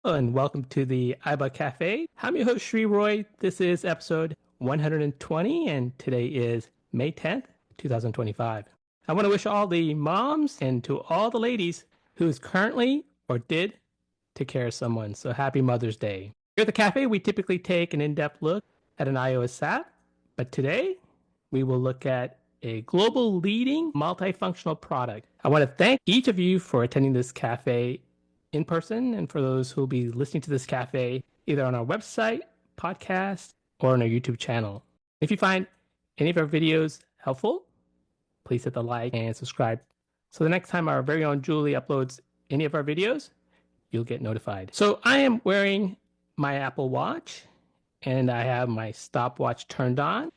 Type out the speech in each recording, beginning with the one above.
And welcome to the iBUG Cafe. I'm your host, Sree. This is episode 120, and today is May 10th, 2025. I want to wish all the moms and to all the ladies who's currently or did take care of someone. So happy Mother's Day. Here at the cafe, we typically take an in-depth look at an iOS app, but today we will look at a global leading multifunctional product. I want to thank each of you for attending this cafe in person, and for those who will be listening to this cafe either on our website, podcast, or on our YouTube channel. If you find any of our videos helpful, please hit the like and subscribe. So the next time our very own Julie uploads any of our videos, you'll get notified. So I am wearing my Apple Watch, and I have my stopwatch turned on.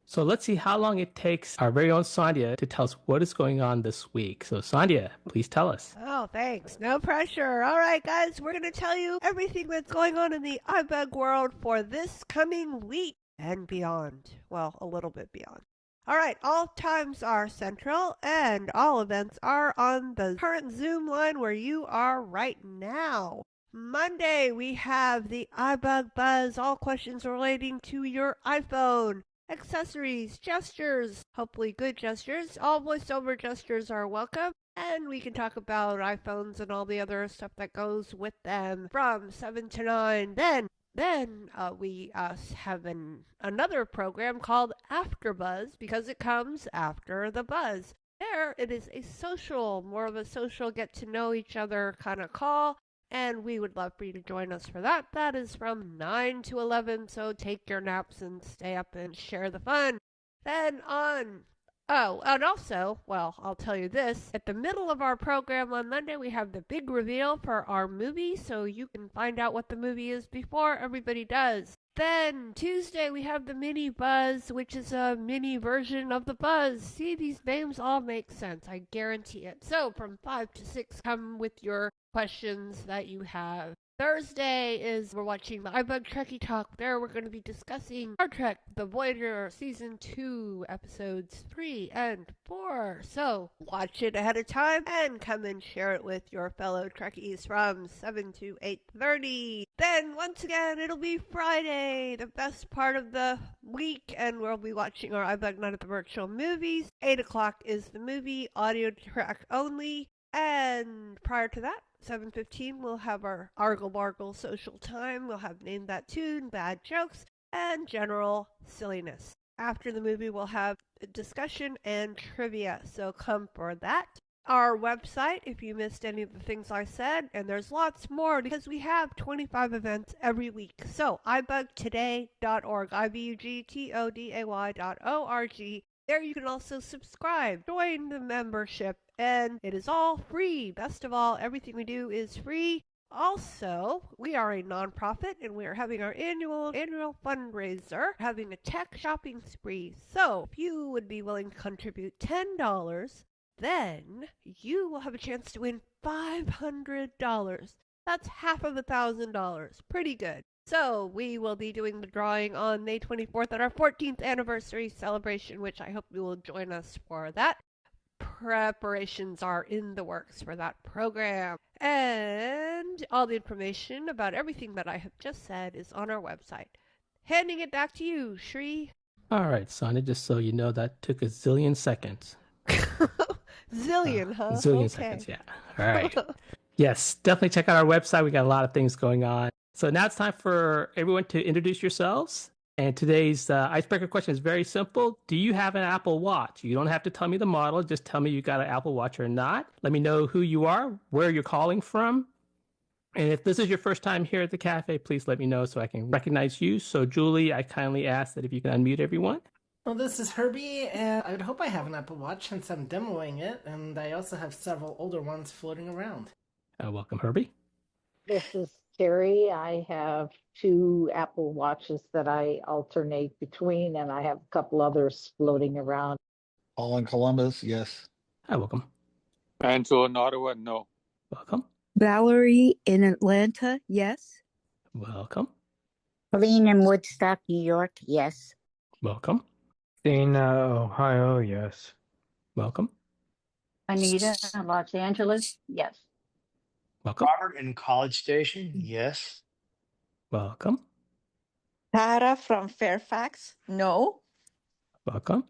So let's see how long it takes our very own Sandhya to tell us what is going on this week. So Sandhya, please tell us. Oh, thanks. No pressure. All right, guys, we're going to tell you everything that's going on in the iBUG world for this coming week and beyond. Well, a little bit beyond. All right, all times are central and all events are on the current Zoom line where you are right now. Monday, we have the iBUG Buzz, all questions relating to your iPhone. Accessories, gestures, hopefully good gestures. All voiceover gestures are welcome. And we can talk about iPhones and all the other stuff that goes with them from 7 to 9. Then we have another program called After Buzz because it comes after the buzz. There it is a social, more of a social get to know each other kind of call. And we would love for you to join us for that. That is from 9 to 11, so take your naps and stay up and share the fun. Then and also, well, I'll tell you this. At the middle of our program on Monday, we have the big reveal for our movie, so you can find out what the movie is before everybody does. Then Tuesday, we have the mini buzz, which is a mini version of the buzz. See, these names all make sense. I guarantee it. So from 5 to 6, come with your questions that you have. Thursday is we're watching the iBUG Trekkie Talk. There we're going to be discussing Star Trek The Voyager Season 2 Episodes 3 and 4. So watch it ahead of time and come and share it with your fellow Trekkies from 7 to 8:30. Then once again it'll be Friday, the best part of the week, and we'll be watching our iBUG Night at the Virtual Movies. 8 o'clock is the movie, audio track only. And prior to that, 7:15, we'll have our Argle Bargle social time. We'll have Name That Tune, bad jokes, and general silliness. After the movie, we'll have discussion and trivia, so come for that. Our website, if you missed any of the things I said, and there's lots more because we have 25 events every week. So, ibugtoday.org, ibugtoday.org. There you can also subscribe, join the membership, and it is all free. Best of all, everything we do is free. Also, we are a nonprofit and we are having our annual fundraiser, having a tech shopping spree. So, if you would be willing to contribute $10, then you will have a chance to win $500. That's half of $1,000. Pretty good. So, we will be doing the drawing on May 24th at our 14th anniversary celebration, which I hope you will join us for that. Preparations are in the works for that program. And all the information about everything that I have just said is on our website. Handing it back to you, Sree. All right, Sandhya, just so you know, that took a zillion seconds. Zillion, huh? Zillion seconds, yeah. All right. Yes, definitely check out our website. We got a lot of things going on. So now it's time for everyone to introduce yourselves. And today's icebreaker question is very simple. Do you have an Apple Watch? You don't have to tell me the model. Just tell me you got an Apple Watch or not. Let me know who you are, where you're calling from. And if this is your first time here at the cafe, please let me know so I can recognize you. So Julie, I kindly ask that if you can unmute everyone. Well, this is Herbie, and I would hope I have an Apple Watch since I'm demoing it, and I also have several older ones floating around. Welcome, Herbie. This is Sree. I have 2 Apple Watches that I alternate between, and I have a couple others floating around. All in Columbus, yes. Hi, welcome. Angela in Ottawa, no. Welcome. Valerie in Atlanta, yes. Welcome. Pauline in Woodstock, New York, yes. Welcome. Dana, Ohio, yes. Welcome. Anita in Los Angeles, yes. Welcome. Robert in College Station, yes. Welcome. Tara from Fairfax, no. Welcome.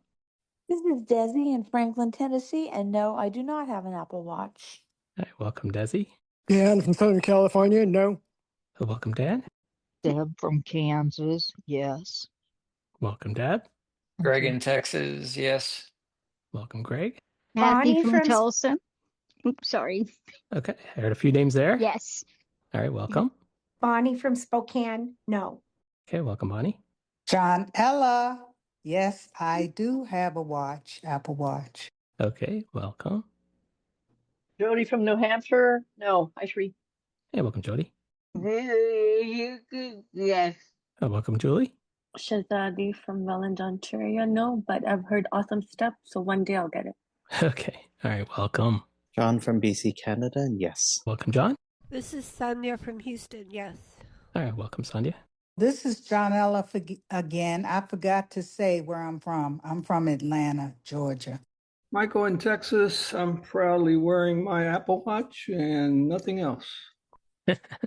This is Desi in Franklin, Tennessee, and no, I do not have an Apple Watch. All right, welcome, Desi. Dan from Southern California, no. Welcome, Dan. Deb from Kansas, yes. Welcome, Deb. Greg in Texas, yes. Welcome, Greg. Kathy from Tulsa. Oops, sorry. Okay, I heard a few names there. Yes. All right, welcome. Bonnie from Spokane, no. Okay, welcome, Bonnie. John Ella. Yes, I do have a watch, Apple Watch. Okay, welcome. Jody from New Hampshire, no. Hi, Sree. Hey, welcome, Jody. Yes. Welcome, Julie. Shazadi from Welland, Ontario. No, but I've heard awesome stuff, so one day I'll get it. Okay, all right, welcome. John from BC, Canada, yes. Welcome, John. This is Sonia from Houston, yes. All right, welcome, Sonia. This is John Ella again. I forgot to say where I'm from. I'm from Atlanta, Georgia. Michael in Texas. I'm proudly wearing my Apple Watch and nothing else.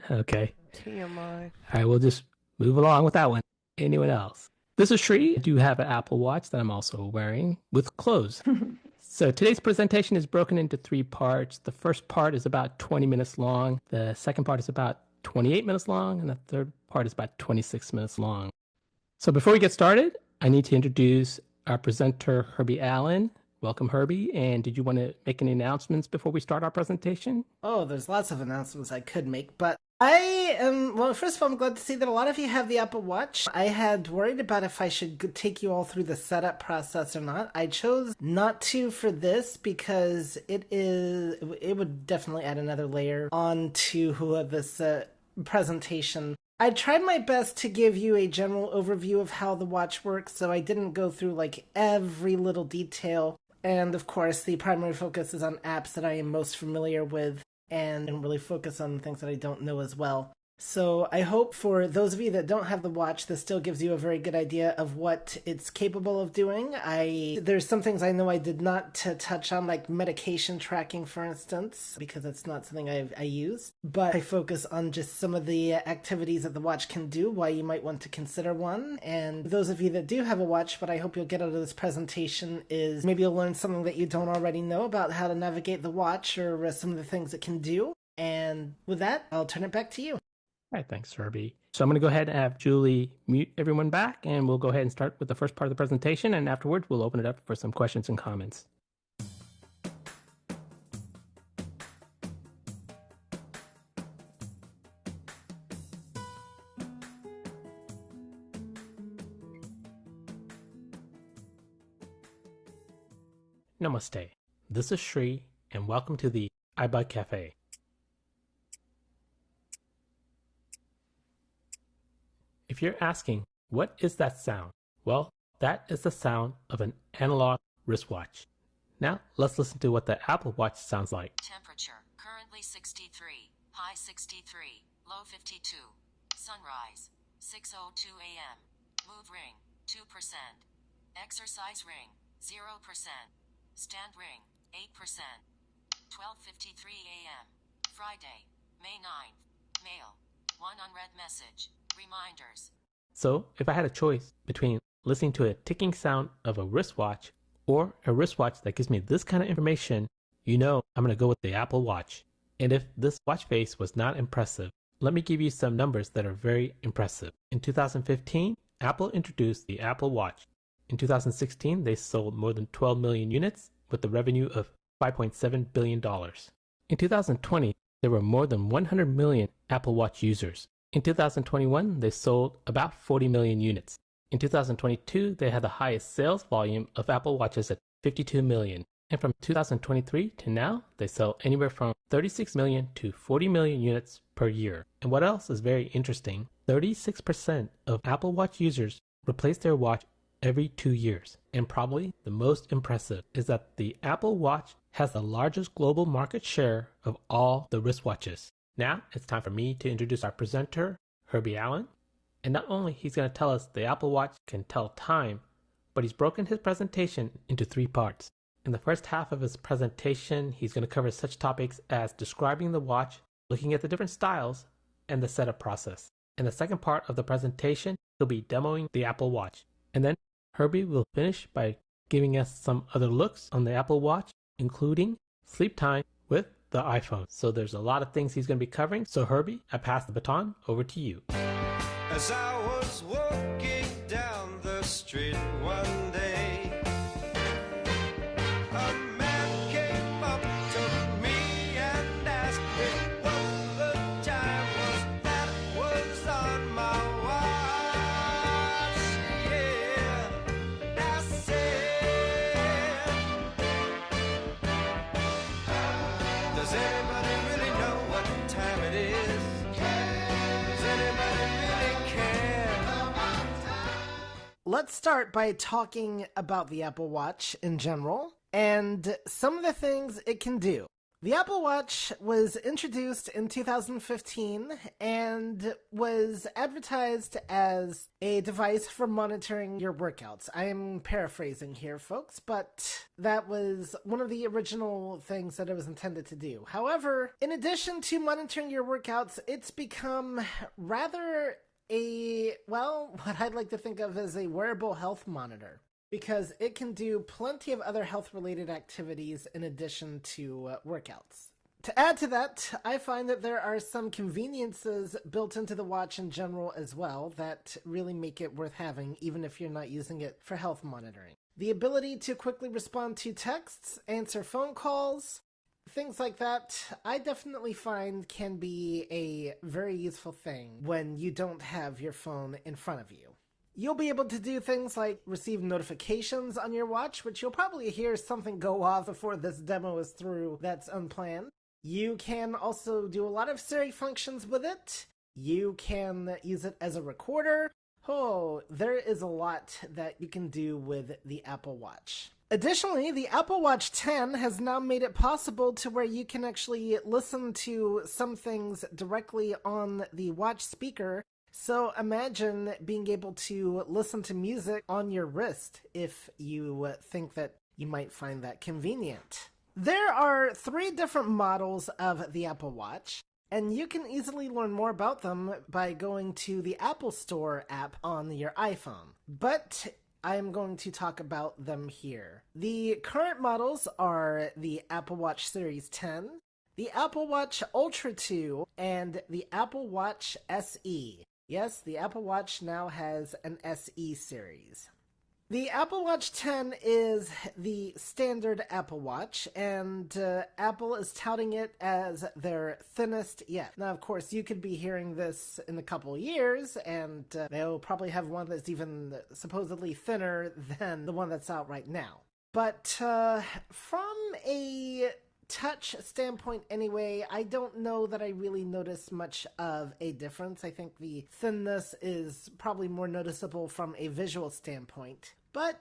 Okay. TMI. All right, we'll just move along with that one. Anyone else? This is Sree. I do have an Apple Watch that I'm also wearing with clothes. So today's presentation is broken into 3 parts. The first part is about 20 minutes long. The second part is about 28 minutes long. And the third part is about 26 minutes long. So before we get started, I need to introduce our presenter, Herbie Allen. Welcome, Herbie. And did you want to make any announcements before we start our presentation? Oh, there's lots of announcements I could make, but I am, well, first of all, I'm glad to see that a lot of you have the Apple Watch. I had worried about if I should take you all through the setup process or not. I chose not to for this because it would definitely add another layer onto this presentation. I tried my best to give you a general overview of how the watch works, so I didn't go through like every little detail. And of course, the primary focus is on apps that I am most familiar with and really focus on things that I don't know as well. So I hope for those of you that don't have the watch, this still gives you a very good idea of what it's capable of doing. There's some things I know I did not touch on, like medication tracking, for instance, because that's not something I use. But I focus on just some of the activities that the watch can do, why you might want to consider one. And those of you that do have a watch, what I hope you'll get out of this presentation is maybe you'll learn something that you don't already know about how to navigate the watch or some of the things it can do. And with that, I'll turn it back to you. All right, thanks, Herbie. So I'm going to go ahead and have Julie mute everyone back, and we'll go ahead and start with the first part of the presentation, and afterwards we'll open it up for some questions and comments. Namaste. This is Sree, and welcome to the iBUG Cafe. If you're asking, what is that sound? Well, that is the sound of an analog wristwatch. Now, let's listen to what the Apple Watch sounds like. Temperature, currently 63, high 63, low 52. Sunrise, 6:02 a.m. Mood ring, 2%. Exercise ring, 0%. Stand ring, 8%. 12:53 a.m. Friday, May 9th. Mail, 1 unread message. Reminders. So, if I had a choice between listening to a ticking sound of a wristwatch or a wristwatch that gives me this kind of information, you know I'm going to go with the Apple Watch. And if this watch face was not impressive, let me give you some numbers that are very impressive. In 2015, Apple introduced the Apple Watch. In 2016, they sold more than 12 million units with a revenue of $5.7 billion. In 2020, there were more than 100 million Apple Watch users. In 2021, they sold about 40 million units. In 2022, they had the highest sales volume of Apple Watches at 52 million. And from 2023 to now, they sell anywhere from 36 million to 40 million units per year. And what else is very interesting, 36% of Apple Watch users replace their watch every 2 years. And probably the most impressive is that the Apple Watch has the largest global market share of all the wristwatches. Now it's time for me to introduce our presenter, Herbie Allen. And not only he's going to tell us the Apple Watch can tell time, but he's broken his presentation into 3 parts. In the first half of his presentation, he's going to cover such topics as describing the watch, looking at the different styles and the setup process. In the second part of the presentation, he'll be demoing the Apple Watch. And then Herbie will finish by giving us some other looks on the Apple Watch, including sleep time with the iPhone. So there's a lot of things he's going to be covering. So Herbie, I pass the baton over to you. As I was walking down the street one day, a man came up to me and asked me what the time was that was on my watch. Yeah, I said, does anybody really know what time it is? Does anybody really care? Let's start by talking about the Apple Watch in general and some of the things it can do. The Apple Watch was introduced in 2015 and was advertised as a device for monitoring your workouts. I am paraphrasing here, folks, but that was one of the original things that it was intended to do. However, in addition to monitoring your workouts, it's become rather what I'd like to think of as a wearable health monitor, because it can do plenty of other health-related activities in addition to workouts. To add to that, I find that there are some conveniences built into the watch in general as well that really make it worth having, even if you're not using it for health monitoring. The ability to quickly respond to texts, answer phone calls, things like that, I definitely find can be a very useful thing when you don't have your phone in front of you. You'll be able to do things like receive notifications on your watch, which you'll probably hear something go off before this demo is through that's unplanned. You can also do a lot of Siri functions with it. You can use it as a recorder. Oh, there is a lot that you can do with the Apple Watch. Additionally, the Apple Watch 10 has now made it possible to where you can actually listen to some things directly on the watch speaker. So imagine being able to listen to music on your wrist if you think that you might find that convenient. There are 3 different models of the Apple Watch, and you can easily learn more about them by going to the Apple Store app on your iPhone. But I'm going to talk about them here. The current models are the Apple Watch Series 10, the Apple Watch Ultra 2, and the Apple Watch SE. Yes, the Apple Watch now has an SE series. The Apple Watch 10 is the standard Apple Watch, and Apple is touting it as their thinnest yet. Now, of course, you could be hearing this in a couple years, and they'll probably have one that's even supposedly thinner than the one that's out right now. But from a touch standpoint anyway, I don't know that I really notice much of a difference. I think the thinness is probably more noticeable from a visual standpoint, but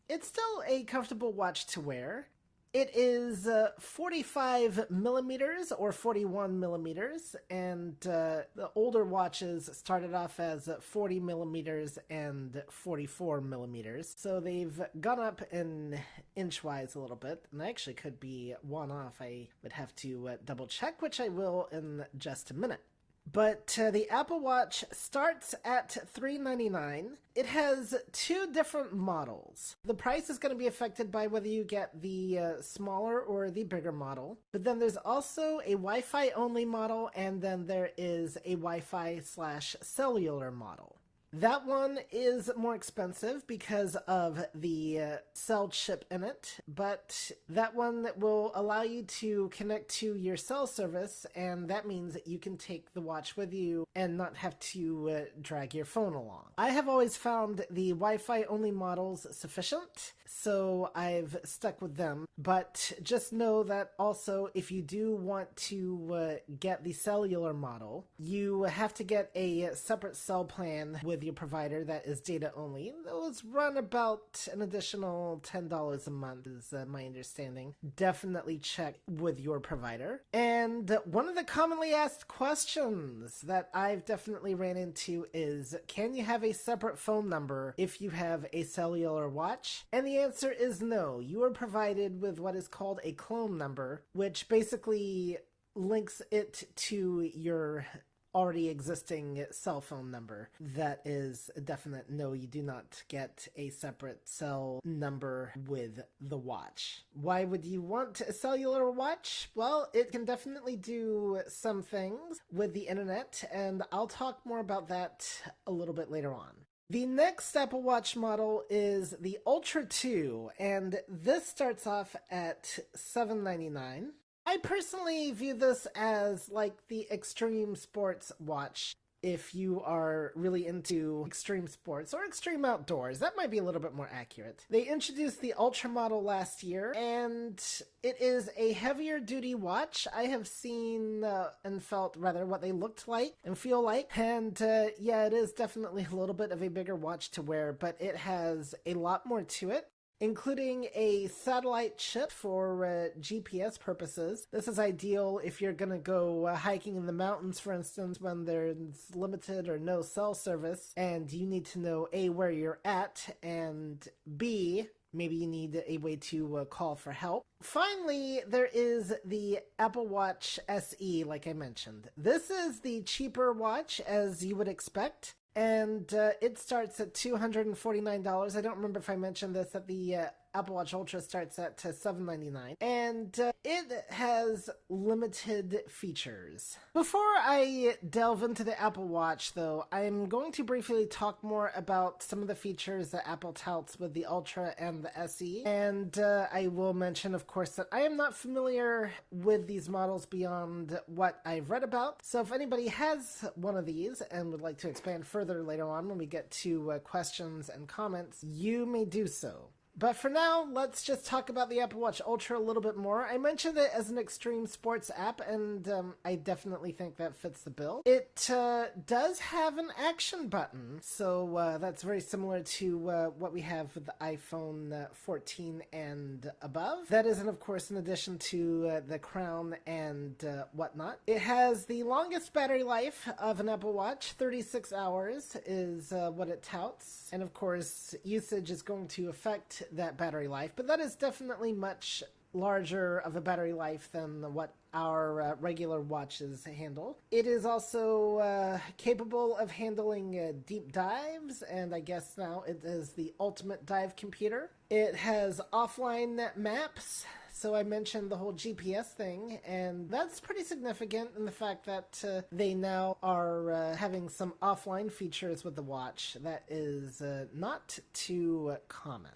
it's still a comfortable watch to wear. It is 45 millimeters or 41 millimeters, and the older watches started off as 40 millimeters and 44 millimeters. So they've gone up in inch-wise a little bit, and I actually could be one off. I would have to double check, which I will in just a minute. But the Apple Watch starts at $399. It has 2 different models. The price is going to be affected by whether you get the smaller or the bigger model. But then there's also a Wi-Fi only model, and then there is a Wi-Fi/cellular model. That one is more expensive because of the cell chip in it, but that one will allow you to connect to your cell service, and that means that you can take the watch with you and not have to drag your phone along. I have always found the Wi-Fi only models sufficient, so I've stuck with them, but just know that also if you do want to get the cellular model, you have to get a separate cell plan with your provider that is data only. Those run about an additional $10 a month is my understanding. Definitely check with your provider. And one of the commonly asked questions that I've definitely ran into is, can you have a separate phone number if you have a cellular watch? And the answer is no. You are provided with what is called a clone number, which basically links it to your already existing cell phone number. That is a definite no, you do not get a separate cell number with the watch. Why would you want a cellular watch? Well, it can definitely do some things with the internet, and I'll talk more about that a little bit later on. The next Apple Watch model is the Ultra 2, and this starts off at $799. I personally view this as like the extreme sports watch. If you are really into extreme sports or extreme outdoors, that might be a little bit more accurate. They introduced the Ultra model last year, and it is a heavier duty watch. I have seen and felt rather what they looked like and feel like, and yeah, it is definitely a little bit of a bigger watch to wear, but it has a lot more to it, including a satellite chip for GPS purposes. This is ideal if you're going to go hiking in the mountains, for instance, when there's limited or no cell service, and you need to know A, where you're at, and B, maybe you need a way to call for help. Finally, there is the Apple Watch SE, like I mentioned. This is the cheaper watch, as you would expect. And it starts at $249. I don't remember if I mentioned this, that the Apple Watch Ultra starts at $799. And it has limited features. Before I delve into the Apple Watch, though, I'm going to briefly talk more about some of the features that Apple touts with the Ultra and the SE. And I will mention, of course, that I am not familiar with these models beyond what I've read about. So if anybody has one of these and would like to expand further later on when we get to questions and comments, you may do so. But for now, let's just talk about the Apple Watch Ultra a little bit more. I mentioned it as an extreme sports app, and I definitely think that fits the bill. It does have an action button, so that's very similar to what we have with the iPhone 14 and above. That is, of course, in addition to the crown and whatnot. It has the longest battery life of an Apple Watch. 36 hours is what it touts. And of course, usage is going to affect that battery life, but that is definitely much larger of a battery life than what our regular watches handle. It is also capable of handling deep dives, and I guess now it is the ultimate dive computer. It has offline maps. So I mentioned the whole GPS thing, and that's pretty significant in the fact that they now are having some offline features with the watch that is not too common.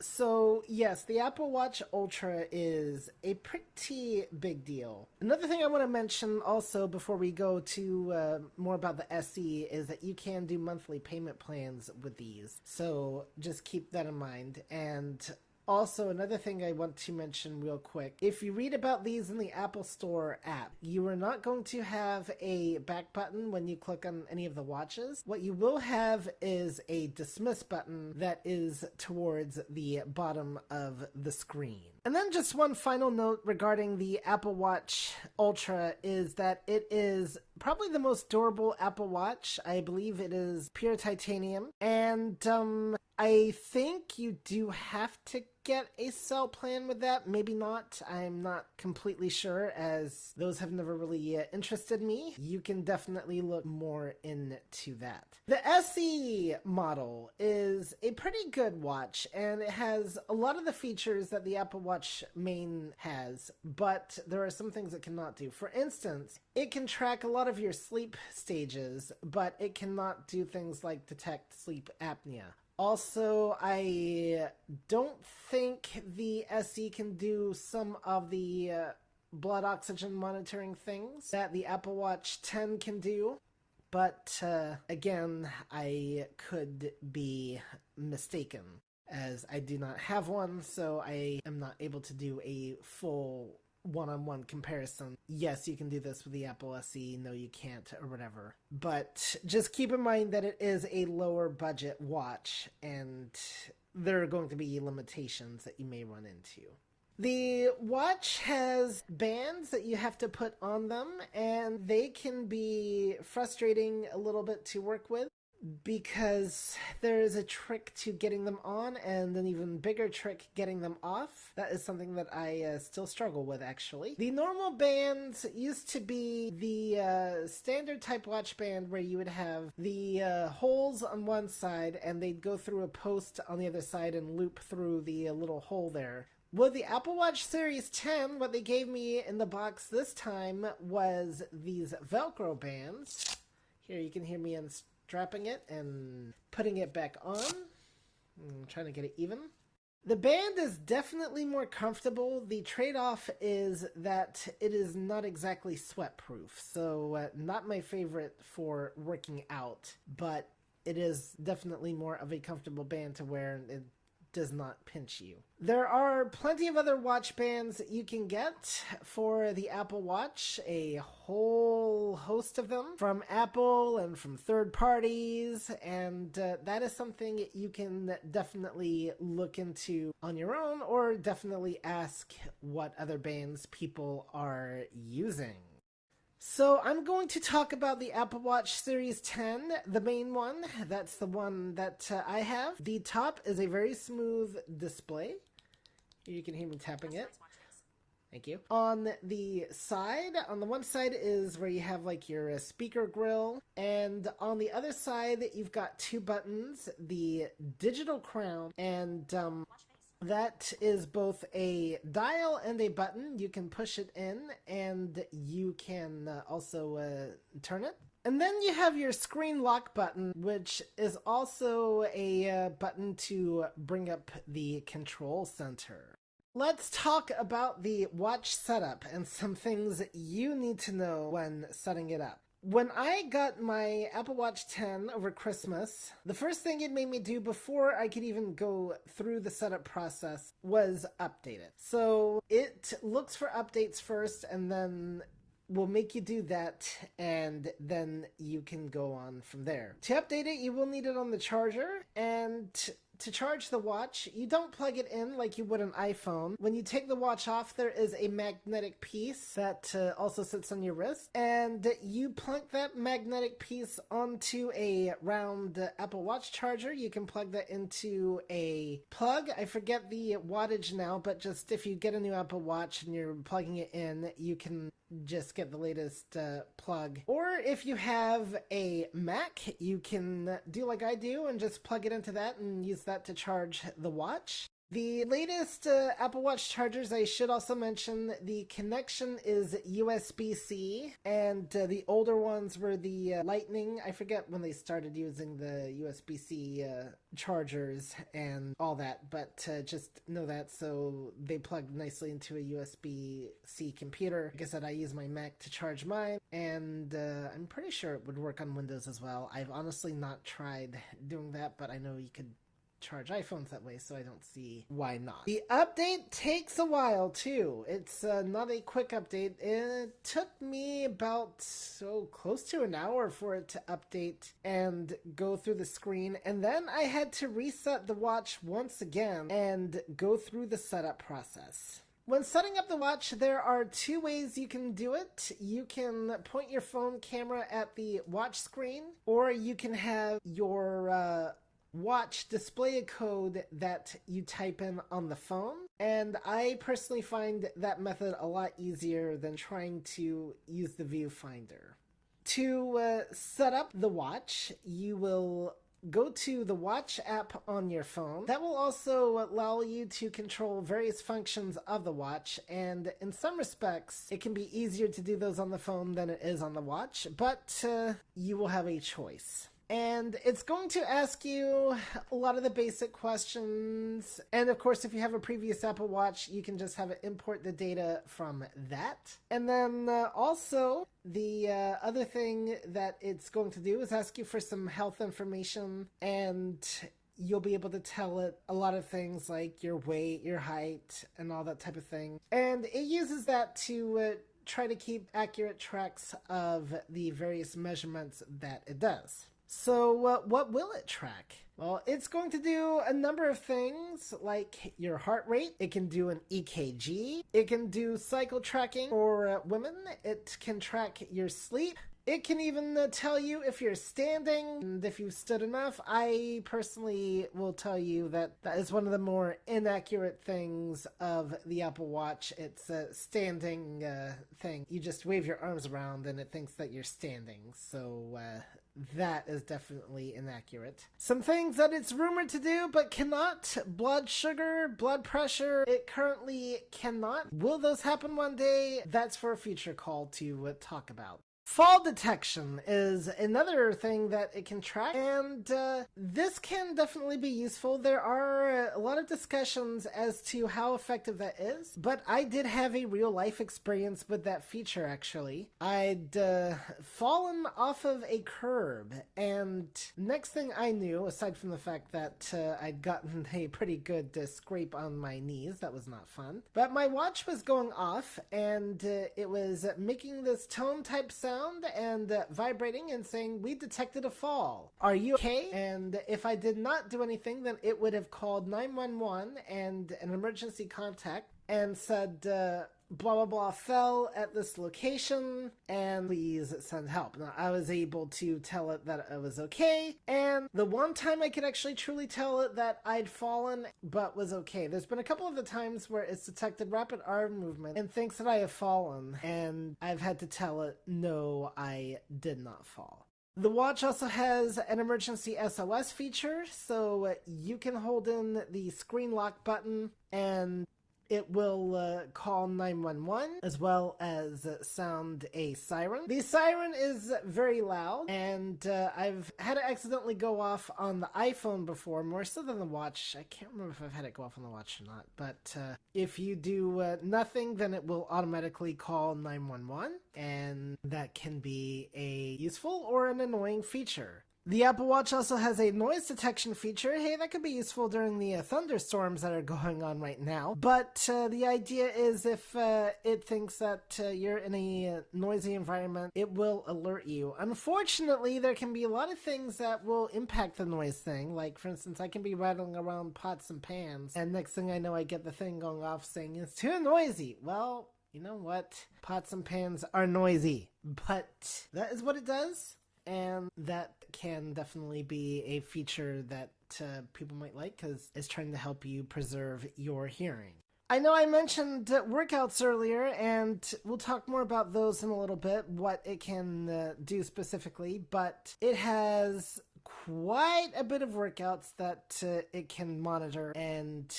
So yes, the Apple Watch Ultra is a pretty big deal. Another thing I want to mention also before we go to more about the SE is that you can do monthly payment plans with these. So just keep that in mind. And also, another thing I want to mention real quick, if you read about these in the Apple Store app, you are not going to have a back button when you click on any of the watches. What you will have is a dismiss button that is towards the bottom of the screen. And then just one final note regarding the Apple Watch Ultra is that it is probably the most durable Apple Watch. I believe it is pure titanium. And I think you do have to get a cell plan with that. Maybe not. I'm not completely sure, as those have never really interested me. You can definitely look more into that. The SE model is a pretty good watch, and it has a lot of the features that the Apple Watch main has, but there are some things it cannot do. For instance, it can track a lot of your sleep stages, but it cannot do things like detect sleep apnea. Also, I don't think the SE can do some of the blood oxygen monitoring things that the Apple Watch 10 can do. But again, I could be mistaken, as I do not have one, so I am not able to do a full one-on-one comparison. Yes, you can do this with the Apple SE, no you can't, or whatever. But just keep in mind that it is a lower budget watch, and there are going to be limitations that you may run into. The watch has bands that you have to put on them, and they can be frustrating a little bit to work with. because there is a trick to getting them on and an even bigger trick getting them off. That is something that I still struggle with, actually. The normal bands used to be the standard type watch band where you would have the holes on one side and they'd go through a post on the other side and loop through the little hole there. Well, the Apple Watch Series 10, what they gave me in the box this time was these Velcro bands. Here, you can hear me unstrapping it and putting it back on. I'm trying to get it even. The band is definitely more comfortable. The trade-off is that it is not exactly sweat-proof, so not my favorite for working out, but it is definitely more of a comfortable band to wear, and it does not pinch you. There are plenty of other watch bands that you can get for the Apple Watch, a whole host of them from Apple and from third parties, and that is something you can definitely look into on your own, or definitely ask what other bands people are using. So I'm going to talk about the Apple Watch Series 10, the main one. That's the one that I have. The top is a very smooth display. You can hear me tapping it. Thank you. On the side, on the one side is where you have like your speaker grill, and on the other side you've got two buttons, the digital crown, and that is both a dial and a button. You can push it in and you can also turn it. And then you have your screen lock button, which is also a button to bring up the control center. Let's talk about the watch setup and some things you need to know when setting it up. When I got my Apple Watch 10 over Christmas, the first thing it made me do before I could even go through the setup process was update it. So it looks for updates first and then will make you do that, and then you can go on from there. To update it, you will need it on the charger, and to charge the watch, you don't plug it in like you would an iPhone. When you take the watch off, there is a magnetic piece that also sits on your wrist, and you plug that magnetic piece onto a round Apple Watch charger. You can plug that into a plug. I forget the wattage now, but just if you get a new Apple Watch and you're plugging it in, you can just get the latest plug. Or if you have a Mac, you can do like I do and just plug it into that and use that to charge the watch. The latest Apple Watch chargers, I should also mention, the connection is USB-C, and the older ones were the Lightning. I forget when they started using the USB-C chargers and all that, but just know that, so they plug nicely into a USB-C computer. Like I said, I use my Mac to charge mine, and I'm pretty sure it would work on Windows as well. I've honestly not tried doing that, but I know you could charge iPhones that way, so I don't see why not. The update takes a while too. It's not a quick update. It took me about close to an hour for it to update and go through the screen, and then I had to reset the watch once again and go through the setup process. When setting up the watch, there are two ways you can do it. You can point your phone camera at the watch screen, or you can have your watch display a code that you type in on the phone, and I personally find that method a lot easier than trying to use the viewfinder. To set up the watch, you will go to the watch app on your phone. That will also allow you to control various functions of the watch, and in some respects it can be easier to do those on the phone than it is on the watch, but you will have a choice. And it's going to ask you a lot of the basic questions. And of course, if you have a previous Apple Watch, you can just have it import the data from that. And then also, the other thing that it's going to do is ask you for some health information, and you'll be able to tell it a lot of things like your weight, your height, and all that type of thing. And it uses that to try to keep accurate tracks of the various measurements that it does. So what will it track? Well, it's going to do a number of things like your heart rate. It can do an EKG. It can do cycle tracking for women. It can track your sleep. It can even tell you if you're standing and if you've stood enough. I personally will tell you that that is one of the more inaccurate things of the Apple Watch. It's a standing thing. You just wave your arms around and it thinks that you're standing. So that is definitely inaccurate. Some things that it's rumored to do but cannot: blood sugar, blood pressure. It currently cannot. Will those happen one day? That's for a future call to talk about. Fall detection is another thing that it can track, and this can definitely be useful. There are a lot of discussions as to how effective that is, but I did have a real-life experience with that feature, actually. I'd fallen off of a curb, and next thing I knew, aside from the fact that I'd gotten a pretty good scrape on my knees, that was not fun, but my watch was going off, and it was making this tone-type sound and vibrating and saying, "We detected a fall. Are you okay?" And if I did not do anything, then it would have called 911 and an emergency contact and said, blah, blah, blah, fell at this location, and please send help. Now, I was able to tell it that I was okay, and the one time I could actually truly tell it that I'd fallen but was okay. There's been a couple of the times where it's detected rapid arm movement and thinks that I have fallen, and I've had to tell it, no, I did not fall. The watch also has an emergency SOS feature, so you can hold in the screen lock button and it will call 911 as well as sound a siren. The siren is very loud, and I've had it accidentally go off on the iPhone before, more so than the watch. I can't remember if I've had it go off on the watch or not, but if you do nothing, then it will automatically call 911, and that can be a useful or an annoying feature. The Apple Watch also has a noise detection feature. Hey, that could be useful during the thunderstorms that are going on right now. But the idea is if it thinks that you're in a noisy environment, it will alert you. Unfortunately, there can be a lot of things that will impact the noise thing. Like, for instance, I can be rattling around pots and pans, and next thing I know, I get the thing going off saying, "It's too noisy." Well, you know what? Pots and pans are noisy, but that is what it does. And that can definitely be a feature that people might like because it's trying to help you preserve your hearing. I know I mentioned workouts earlier, and we'll talk more about those in a little bit, what it can do specifically, but it has quite a bit of workouts that it can monitor, and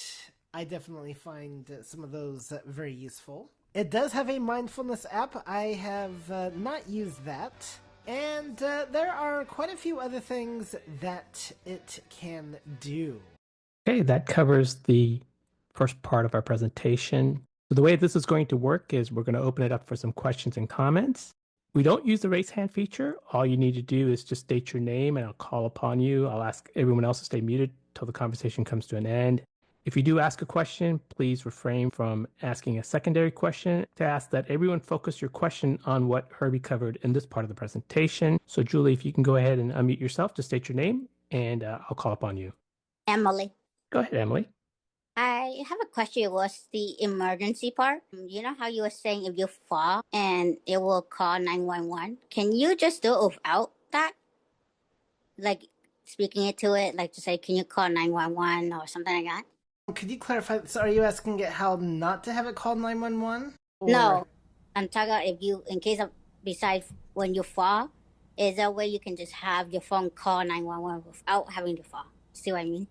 I definitely find some of those very useful. It does have a mindfulness app. I have not used that. And there are quite a few other things that it can do. Okay, that covers the first part of our presentation. So the way this is going to work is we're going to open it up for some questions and comments. We don't use the raise hand feature. All you need to do is just state your name and I'll call upon you. I'll ask everyone else to stay muted till the conversation comes to an end. If you do ask a question, please refrain from asking a secondary question to ask that everyone focus your question on what Herbie covered in this part of the presentation. So Julie, if you can go ahead and unmute yourself to state your name, and I'll call upon you. Emily. Go ahead, Emily. I have a question. Was the emergency part? You know how you were saying if you fall and it will call 911? Can you just do it without that? Like speaking it to it, like to say, can you call 911 or something like that? Could you clarify? So are you asking it how not to have it called 911? No. I'm talking about if you, in case of, besides when you fall, is there a way you can just have your phone call 911 without having to fall? See what I mean?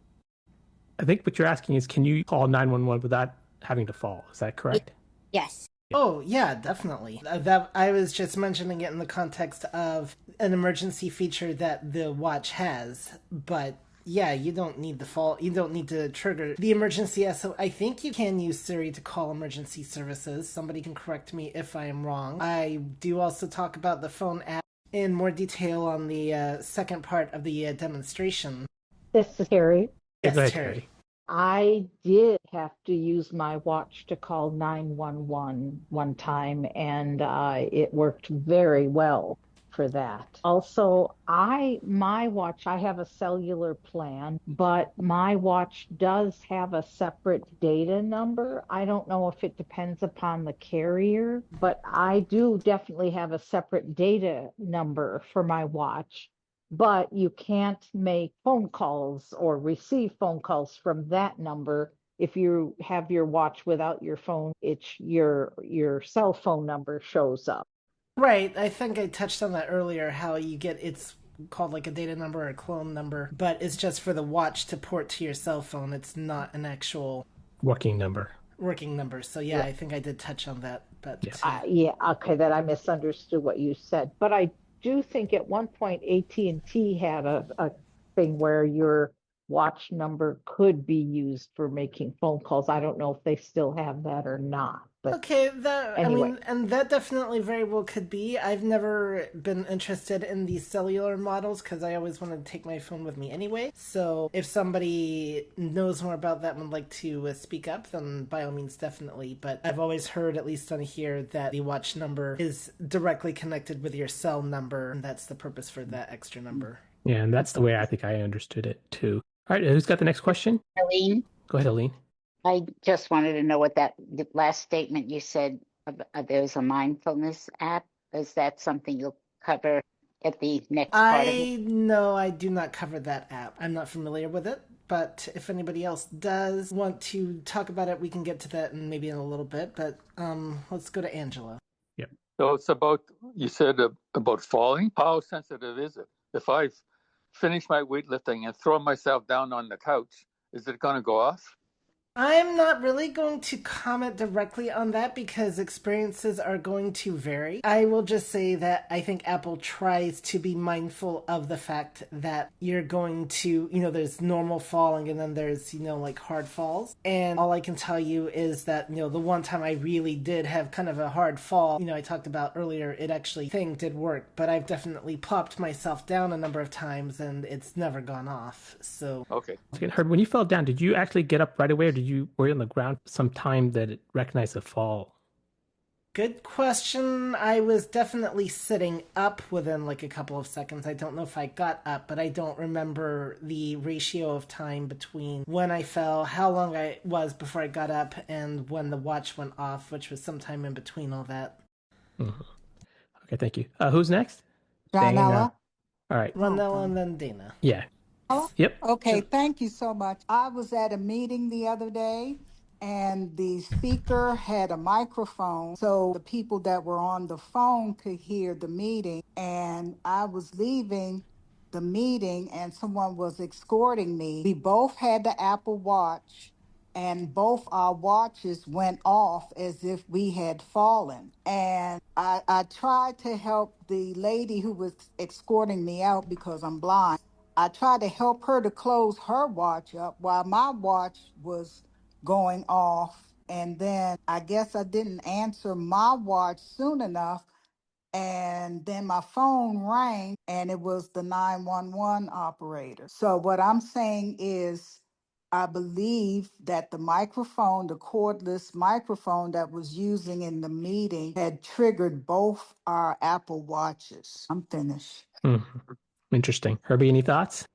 I think what you're asking is, can you call 911 without having to fall? Is that correct? Yes. Oh, yeah, definitely. That I was just mentioning it in the context of an emergency feature that the watch has, but yeah, you don't need the fall. You don't need to trigger the emergency SO. I think you can use Siri to call emergency services. Somebody can correct me if I am wrong. I do also talk about the phone app in more detail on the second part of the demonstration. This is Terry. Yes, Terry. I did have to use my watch to call 911 one time, and it worked very well for that. Also, my watch, I have a cellular plan, but my watch does have a separate data number. I don't know if it depends upon the carrier, but I do definitely have a separate data number for my watch. But you can't make phone calls or receive phone calls from that number. If you have your watch without your phone, it's your cell phone number shows up. Right. I think I touched on that earlier, how it's called like a data number or a clone number, but it's just for the watch to port to your cell phone. It's not an actual Working number. working number. So yeah, I think I did touch on that. But Yeah, okay, that I misunderstood what you said. But I do think at one point AT&T had a thing where your watch number could be used for making phone calls. I don't know if they still have that or not. But okay, anyway. and that definitely very well could be. I've never been interested in these cellular models because I always wanted to take my phone with me anyway. So if somebody knows more about that and would like to speak up, then by all means, definitely. But I've always heard, at least on here, that the watch number is directly connected with your cell number, and that's the purpose for that extra number. Yeah, and that's the way I think I understood it too. All right, who's got the next question? Eileen. Go ahead, Eileen. I just wanted to know what the last statement you said, there's a mindfulness app. Is that something you'll cover at the next part of it? No, I do not cover that app. I'm not familiar with it. But if anybody else does want to talk about it, we can get to that maybe in a little bit. But let's go to Angela. Yep. So it's about, you said about falling. How sensitive is it? If I finish my weightlifting and throw myself down on the couch, is it going to go off? I'm not really going to comment directly on that because experiences are going to vary. I will just say that I think Apple tries to be mindful of the fact that you're going to, there's normal falling and then there's, like hard falls. And all I can tell you is that, the one time I really did have kind of a hard fall, I talked about earlier, did work, but I've definitely plopped myself down a number of times and it's never gone off. So. Okay. Herbie, when you fell down, did you actually get up right away or were you on the ground some time that it recognized a fall? Good question. I was definitely sitting up within like a couple of seconds. I don't know if I got up, but I don't remember the ratio of time between when I fell, how long I was before I got up, and when the watch went off, which was sometime in between all that. Mm-hmm. Okay, thank you. Who's next? Janella. All right. Ronella and then Dana. Yeah. Oh, yep. Okay, thank you so much. I was at a meeting the other day and the speaker had a microphone so the people that were on the phone could hear the meeting. And I was leaving the meeting and someone was escorting me. We both had the Apple Watch and both our watches went off as if we had fallen. And I tried to help the lady who was escorting me out because I'm blind. I tried to help her to close her watch up while my watch was going off. And then I guess I didn't answer my watch soon enough. And then my phone rang and it was the 911 operator. So what I'm saying is, I believe that the microphone, the cordless microphone that was using in the meeting had triggered both our Apple Watches. I'm finished. Mm-hmm. Interesting. Herbie, any thoughts?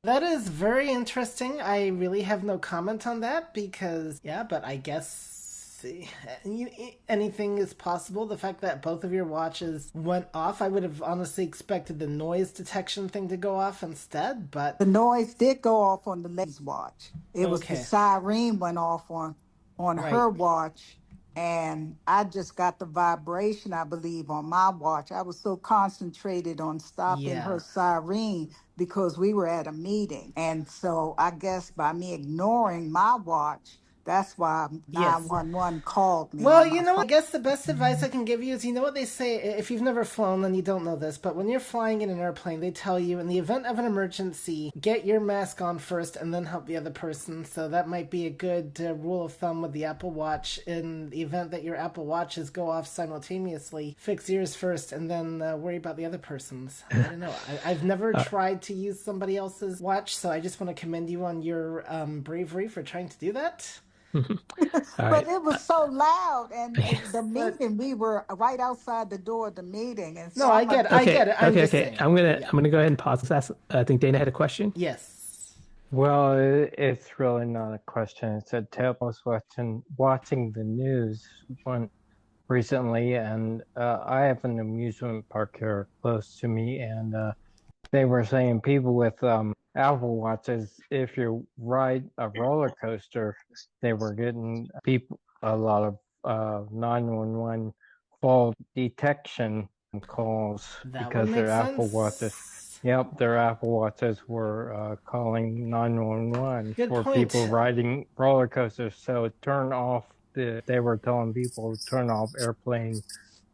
That is very interesting. I really have no comment on that because, but I guess anything is possible. The fact that both of your watches went off, I would have honestly expected the noise detection thing to go off instead, but... The noise did go off on the lady's watch. It was the siren went off on her watch. And I just got the vibration, I believe, on my watch. I was so concentrated on stopping her siren because we were at a meeting. And so I guess by me ignoring my watch, that's why 911 called me. Well, I guess the best advice I can give you is, what they say, if you've never flown, then you don't know this, but when you're flying in an airplane, they tell you, in the event of an emergency, get your mask on first and then help the other person. So that might be a good rule of thumb with the Apple Watch. In the event that your Apple Watches go off simultaneously, fix yours first and then worry about the other person's. I don't know. I've never tried to use somebody else's watch, so I just want to commend you on your bravery for trying to do that. All But right. it was so loud, and the But meeting, we were right outside the door of the meeting, and so no, I I'm get like, it. I get Okay, it. I'm okay, just okay. saying. I'm gonna go ahead and pause. I think Dana had a question. Yes. Well, it's really not a question. It's a tip. I was watching the news one recently, and I have an amusement park here close to me, and they were saying people with Apple Watches, if you ride a roller coaster, they were getting a lot of 911 fall detection calls That would because their make Apple Watches. sense. Yep, their Apple Watches were calling 911 Good for people point. riding roller coasters. So they were telling people to turn off airplane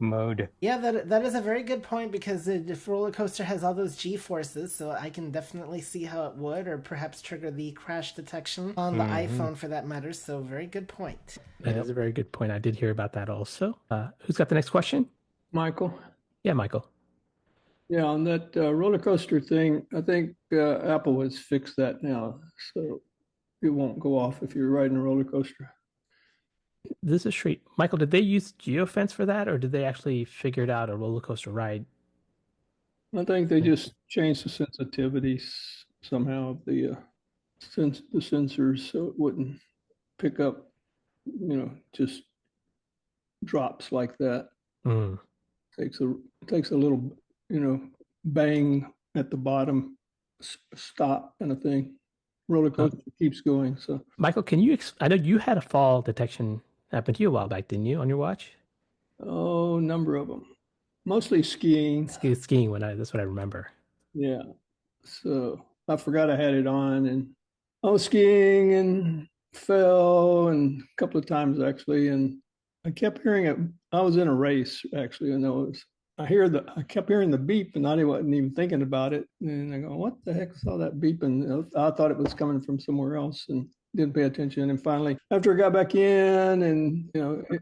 mode. Yeah, that is a very good point because if roller coaster has all those G forces, so I can definitely see how it would, or perhaps trigger the crash detection on the iPhone for that matter. So very good point. That is a very good point. I did hear about that also. Who's got the next question? Michael. Yeah, Michael. Yeah, on that roller coaster thing, I think Apple has fixed that now, so it won't go off if you're riding a roller coaster. This is Sree. Michael, did they use geofence for that, or did they actually figure it out a roller coaster ride? I think they just changed the sensitivities somehow of the sensors so it wouldn't pick up, just drops like that. Mm. Takes a little, bang at the bottom, stop kind of thing. Roller coaster keeps going. So Michael, I know you had a fall detection happen to you a while back, didn't you, on your watch? Oh, number of them. Mostly skiing. Skiing that's what I remember. Yeah. So I forgot I had it on, and I was skiing and fell, and a couple of times actually, and I kept hearing it. I was in a race actually, and I kept hearing the beep, and I wasn't even thinking about it. And I go, what the heck is all that beeping? I thought it was coming from somewhere else and didn't pay attention. And finally, after I got back in, and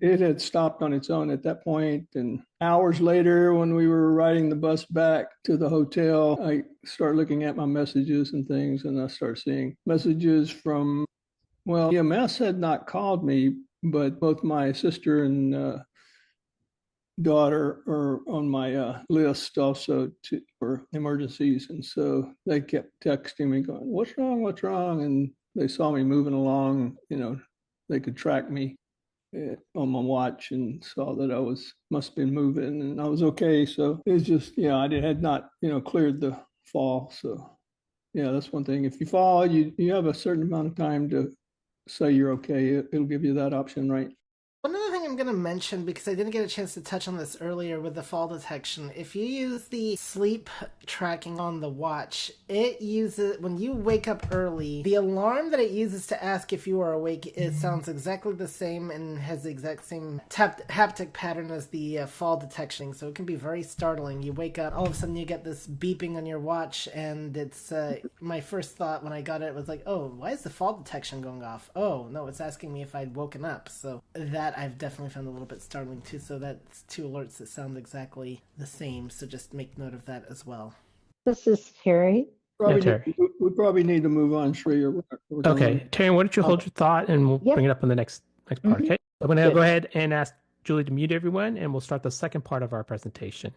it had stopped on its own at that point. And hours later, when we were riding the bus back to the hotel, I started looking at my messages and things, and I started seeing messages from, well, EMS had not called me, but both my sister and daughter are on my list also for emergencies, and so they kept texting me going, what's wrong, and they saw me moving along, they could track me on my watch and saw that I must have been moving, and I was okay. So it was just, I had not cleared the fall. So yeah, that's one thing. If you fall, you have a certain amount of time to say you're okay. It'll give you that option, right? One other thing I'm going to mention, because I didn't get a chance to touch on this earlier with the fall detection, if you use the sleep tracking on the watch, it uses, when you wake up early, the alarm that it uses to ask if you are awake, it sounds exactly the same and has the exact same haptic pattern as the fall detection, so it can be very startling. You wake up, all of a sudden you get this beeping on your watch, and it's, my first thought when I got it was like, oh, why is the fall detection going off? Oh, no, it's asking me if I'd woken up, so that I've definitely found a little bit startling too. So that's two alerts that sound exactly the same. So just make note of that as well. This is Terry. We probably need to move on, Sree. Okay, Terry, why don't you hold your thought and we'll bring it up in the next part, okay? I'm going to go ahead and ask Julie to mute everyone, and we'll start the second part of our presentation.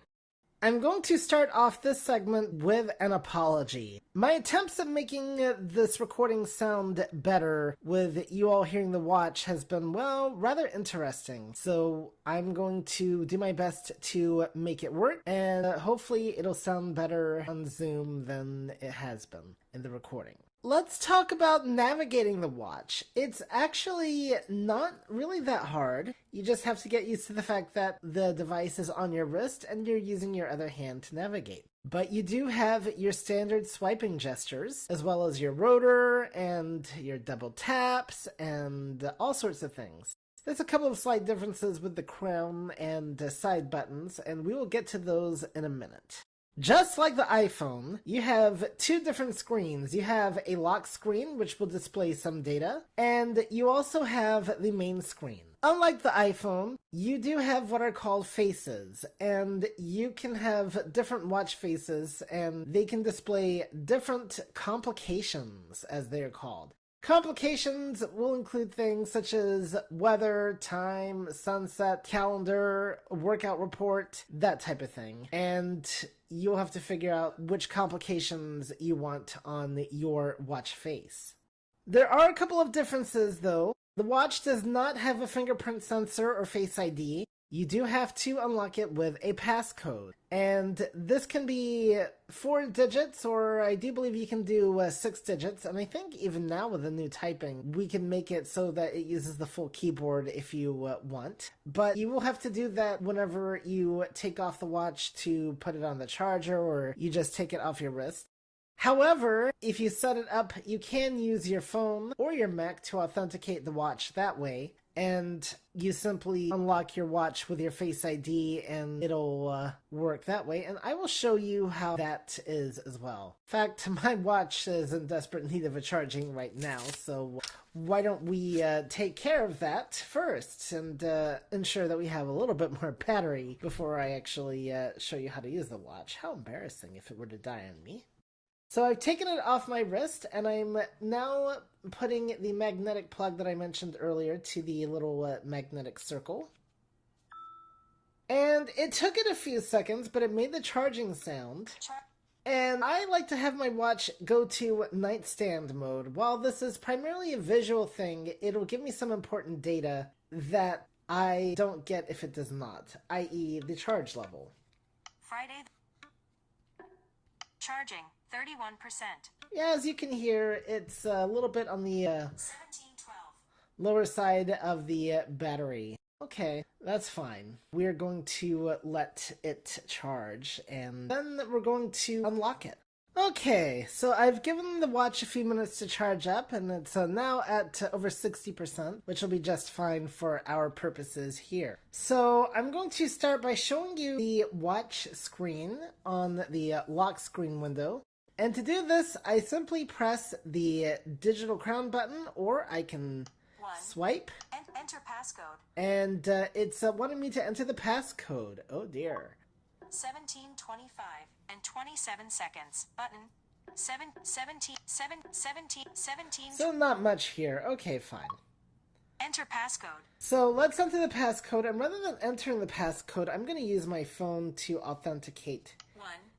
I'm going to start off this segment with an apology. My attempts at making this recording sound better with you all hearing the watch has been, well, rather interesting. So I'm going to do my best to make it work, and hopefully it'll sound better on Zoom than it has been in the recording. Let's talk about navigating the watch. It's actually not really that hard. You just have to get used to the fact that the device is on your wrist and you're using your other hand to navigate. But you do have your standard swiping gestures, as well as your rotor and your double taps and all sorts of things. There's a couple of slight differences with the crown and side buttons, and we will get to those in a minute. Just like the iPhone, you have two different screens. You have a lock screen, which will display some data, and you also have the main screen. Unlike the iPhone, you do have what are called faces, and you can have different watch faces, and they can display different complications, as they are called. Complications will include things such as weather, time, sunset, calendar, workout report, that type of thing. And you'll have to figure out which complications you want on your watch face. There are a couple of differences, though. The watch does not have a fingerprint sensor or Face ID. You do have to unlock it with a passcode. And this can be 4 digits, or I do believe you can do 6 digits. And I think even now with the new typing, we can make it so that it uses the full keyboard if you want. But you will have to do that whenever you take off the watch to put it on the charger, or you just take it off your wrist. However, if you set it up, you can use your phone or your Mac to authenticate the watch that way. And you simply unlock your watch with your Face ID and it'll work that way. And I will show you how that is as well. In fact, my watch is in desperate need of a charging right now, so why don't we take care of that first and ensure that we have a little bit more battery before I actually show you how to use the watch. How embarrassing if it were to die on me. So I've taken it off my wrist, and I'm now putting the magnetic plug that I mentioned earlier to the little magnetic circle. And it took it a few seconds, but it made the charging sound. And I like to have my watch go to nightstand mode. While this is primarily a visual thing, it'll give me some important data that I don't get if it does not, i.e. the charge level. Friday. Charging 31%. Yeah, as you can hear, it's a little bit on the lower side of the battery. Okay, that's fine. We're going to let it charge, and then we're going to unlock it. Okay, so I've given the watch a few minutes to charge up, and it's now at over 60%, which will be just fine for our purposes here. So I'm going to start by showing you the watch screen on the lock screen window. And to do this, I simply press the digital crown button, or I can swipe. Enter passcode. And it's wanting me to enter the passcode. Oh dear. 17:25 and 27 seconds. Button. 17. So not much here. Okay, fine. Enter passcode. So let's enter the passcode, and rather than entering the passcode, I'm going to use my phone to authenticate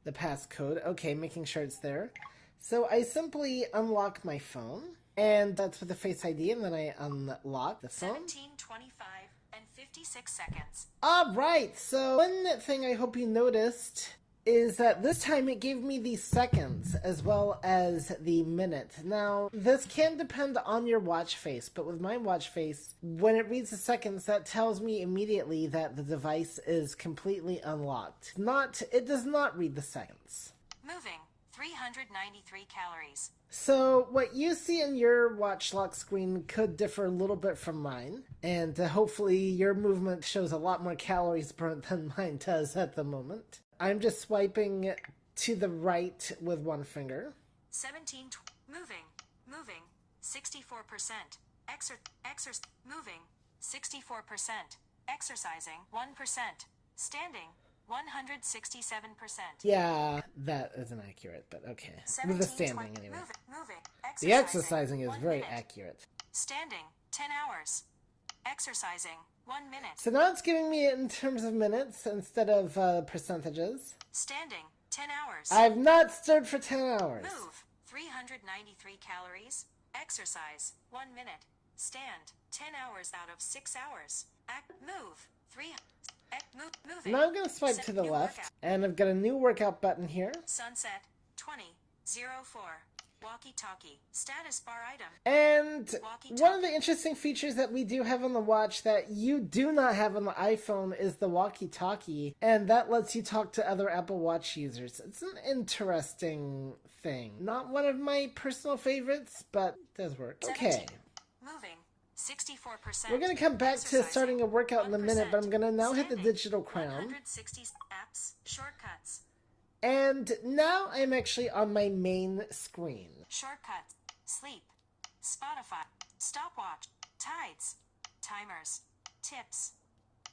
the passcode. Okay, making sure it's there. So I simply unlock my phone, and that's with the Face ID, and then I unlock the phone. 17:25 and 56 seconds. Alright, so one thing I hope you noticed is that this time it gave me the seconds as well as the minute. Now, this can depend on your watch face, but with my watch face, when it reads the seconds, that tells me immediately that the device is completely unlocked. It does not read the seconds. Moving 393 calories. So what you see in your watch lock screen could differ a little bit from mine, and hopefully your movement shows a lot more calories burnt than mine does at the moment. I'm just swiping to the right with one finger. 17. Moving. 64%. Moving. 64%. Exercising. 1%. Standing. 167%. Yeah, that isn't accurate, but okay. With the standing, anyway. Moving. The exercising is very accurate. Standing. 10 hours. Exercising. 1 minute. So now it's giving me it in terms of minutes instead of percentages. Standing. 10 hours. I've not stood for 10 hours. Move. 393 calories. Exercise. 1 minute. Stand. 10 hours out of 6 hours. Move. Moving. Now I'm going to swipe to the left, and I've got a new workout button here. Sunset. 20:04. Walkie-talkie. Status bar item. And one of the interesting features that we do have on the watch that you do not have on the iPhone is the walkie-talkie, and that lets you talk to other Apple Watch users. It's an interesting thing. Not one of my personal favorites, but it does work. Okay. Moving. 64%. We're going to come back to starting a workout in a minute, but I'm going to now hit the digital crown. 160 apps. Shortcuts. And now I'm actually on my main screen. Shortcuts. Sleep. Spotify. Stopwatch. Tides. Timers. Tips.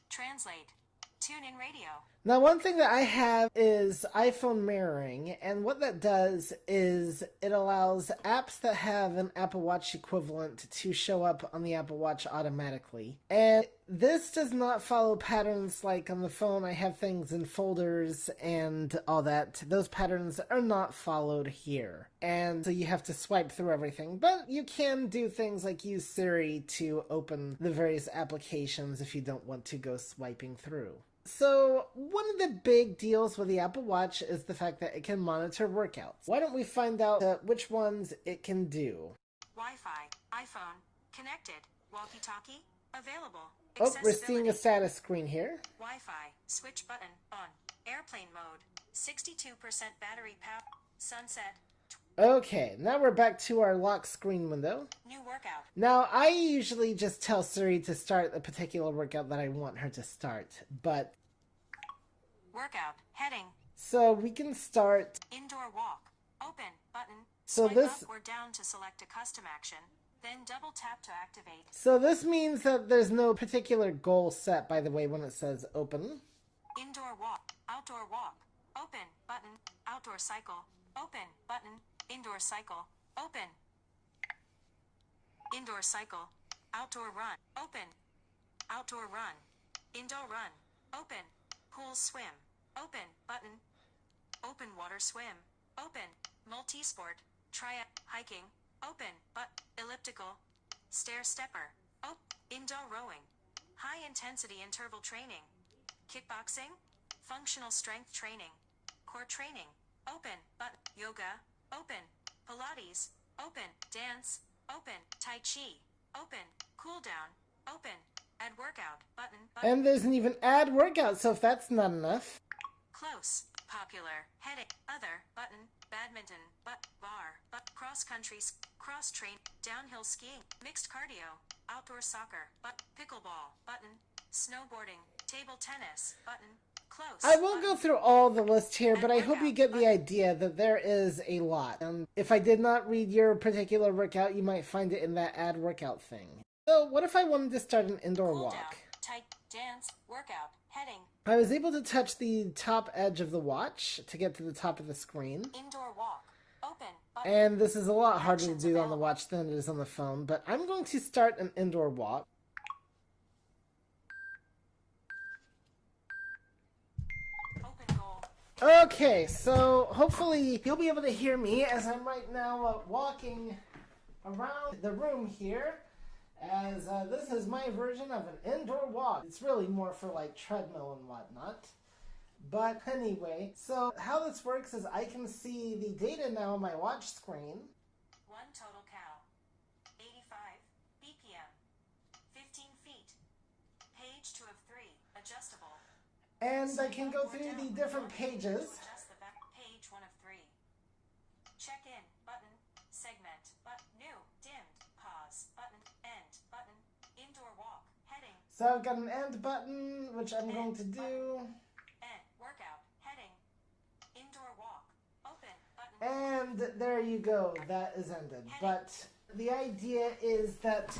Translate. Tune in radio. Now, one thing that I have is iPhone mirroring, and what that does is it allows apps that have an Apple Watch equivalent to show up on the Apple Watch automatically. And this does not follow patterns like on the phone. I have things in folders and all that. Those patterns are not followed here. And so you have to swipe through everything. But you can do things like use Sree to open the various applications if you don't want to go swiping through. So, one of the big deals with the Apple Watch is the fact that it can monitor workouts. Why don't we find out which ones it can do? Wi-Fi, iPhone, connected, walkie-talkie, available. Oh, we're seeing a status screen here. Wi-Fi, switch button, on. Airplane mode, 62% battery power, sunset. Okay, now we're back to our lock screen window. New workout. Now, I usually just tell Sree to start a particular workout that I want her to start, but... Workout, heading. So we can start... Indoor walk, open, button. So Swipe this... up or down to select a custom action, then double tap to activate. So this means that there's no particular goal set, by the way, when it says open. Indoor walk, outdoor walk, open, button. Outdoor cycle, open, button. Indoor cycle, open. Indoor cycle, outdoor run, open. Outdoor run, indoor run, open. Pool swim, open, button. Open water swim, open. Multi-sport, hiking, open, but elliptical. Stair stepper, indoor rowing. High intensity interval training. Kickboxing, functional strength training. Core training, open, but yoga, open. Pilates, open. Dance, open. Tai Chi, open. Cool down, open. Add workout, button. And there's an even add workout, so if that's not enough. Close, popular, heading, other, button. Badminton, bar, cross country, cross train, downhill skiing, mixed cardio, outdoor soccer, pickleball, button. Snowboarding, table tennis, button. Close. I won't go through all the list here, but I hope you get the idea that there is a lot. If I did not read your particular workout, you might find it in that add workout thing. So what if I wanted to start an indoor walk? Down, tight, dance, workout, heading. I was able to touch the top edge of the watch to get to the top of the screen. Indoor walk, open, button. And this is a lot harder to do on the watch than it is on the phone, but I'm going to start an indoor walk. Okay, so hopefully you'll be able to hear me as I'm right now walking around the room here, as this is my version of an indoor walk. It's really more for like treadmill and whatnot. But anyway, so how this works is I can see the data now on my watch screen. 1 total cow, 85 BPM, 15 feet, page 2 of 3, adjustable. And I can go through the different pages. Adjust the back, page 1 of 3. Check in, button, segment, new, dimmed, pause, button, end, button, indoor walk, heading. So I've got an end button, which I'm going to do. End, workout, heading, indoor walk, open, button. And there you go, that is ended. But the idea is that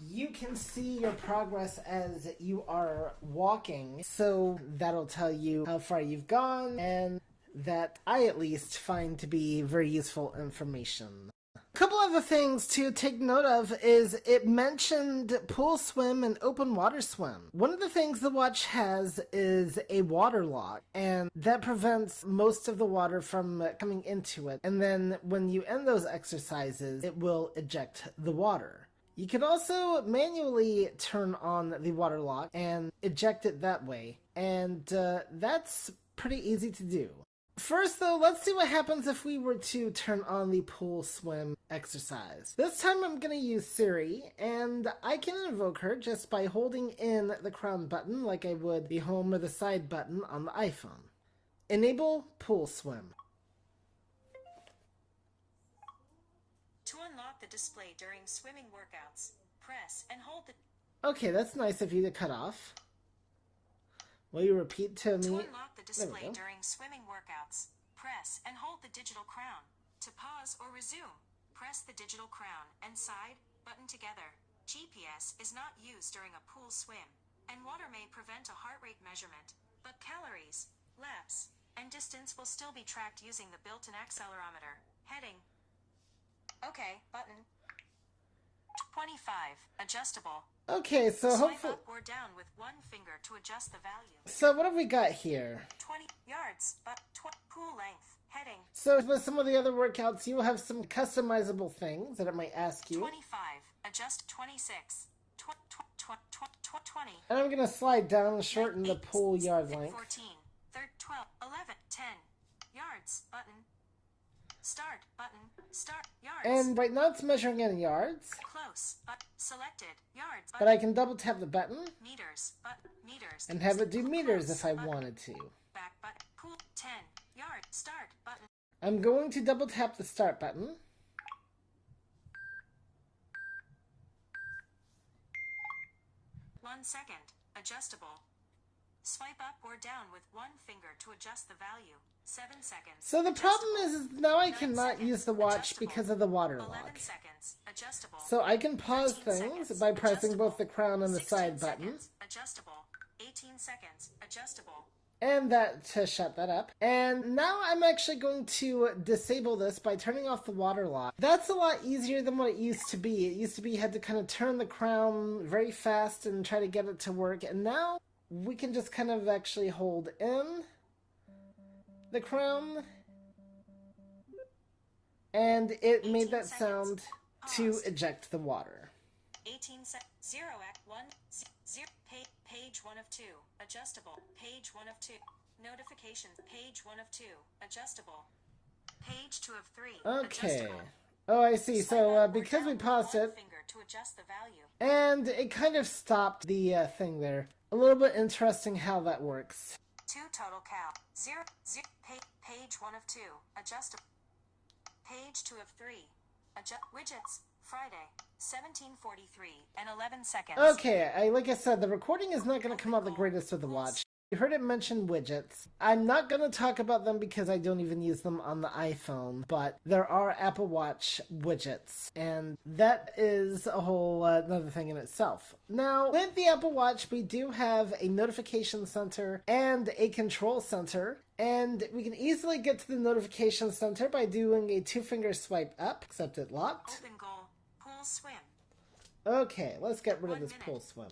you can see your progress as you are walking, so that'll tell you how far you've gone, and that I at least find to be very useful information. A couple other things to take note of is it mentioned pool swim and open water swim. One of the things the watch has is a water lock, and that prevents most of the water from coming into it. And then when you end those exercises, it will eject the water. You can also manually turn on the water lock and eject it that way, and that's pretty easy to do. First though, let's see what happens if we were to turn on the pool swim exercise. This time I'm going to use Sree, and I can invoke her just by holding in the crown button like I would the home or the side button on the iPhone. Enable pool swim. To unlock the display during swimming workouts, press and hold the... Okay, that's nice of you to cut off. Will you repeat to me? To unlock the display during swimming workouts, press and hold the digital crown. To pause or resume, press the digital crown and side button together. GPS is not used during a pool swim, and water may prevent a heart rate measurement. but calories, laps, and distance will still be tracked using the built-in accelerometer. Heading. Okay, button. 25, adjustable. Okay, so Swipe hopefully... up or down with one finger to adjust the value. So what have we got here? 20 yards, but pool length. Heading. So with some of the other workouts, you will have some customizable things that it might ask you. 25, adjust 26, 20. And I'm going to slide down and shorten the pool yard length. 14, 12, 11, 10 yards, button. Start, button. Start, yards. And right now it's measuring in yards. Close, but selected, yards. But I can double tap the button. Meters, meters. And have it do meters if I wanted to. Back button, pool, 10, yard, start, button. I'm going to double tap the start button. One second, adjustable. Swipe up or down with one finger to adjust the value. 7 seconds. So the problem is now I cannot use the watch because of the water 11 lock. seconds, adjustable. So I can pause things by pressing both the crown and the side button. Adjustable. 18 seconds, adjustable. And that to shut that up. And now I'm actually going to disable this by turning off the water lock. That's a lot easier than what it used to be. It used to be you had to kind of turn the crown very fast and try to get it to work. And now we can just kind of actually hold in the crown. And it made that sound to eject the water. 18 seconds. 0 act 1 0 page 1 of 2 adjustable. Page 1 of 2 notifications. Page 1 of 2 adjustable. Page 2 of 3 Okay. adjustable. Oh, I see. So because we paused it, Finger to adjust the value. and it kind of stopped the thing there. A little bit interesting how that works. 2 total count. 0 page 1 of 2 adjustable. Page 2 of 3 adjust widgets. Friday, 17:43 and 11 seconds. Okay, like I said, the recording is not going to come out the greatest with the watch. You heard it mention widgets. I'm not going to talk about them because I don't even use them on the iPhone, but there are Apple Watch widgets, and that is a whole another thing in itself. Now, with the Apple Watch, we do have a notification center and a control center, and we can easily get to the notification center by doing a 2-finger swipe up, except it locked. Open goal, pool swim. Okay, let's get rid of this pool swim.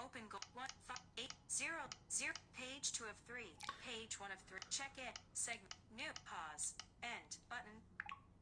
Open goal 1 5 8 0 0 page 2 of 3 page 1 of 3 check in segment new pause end button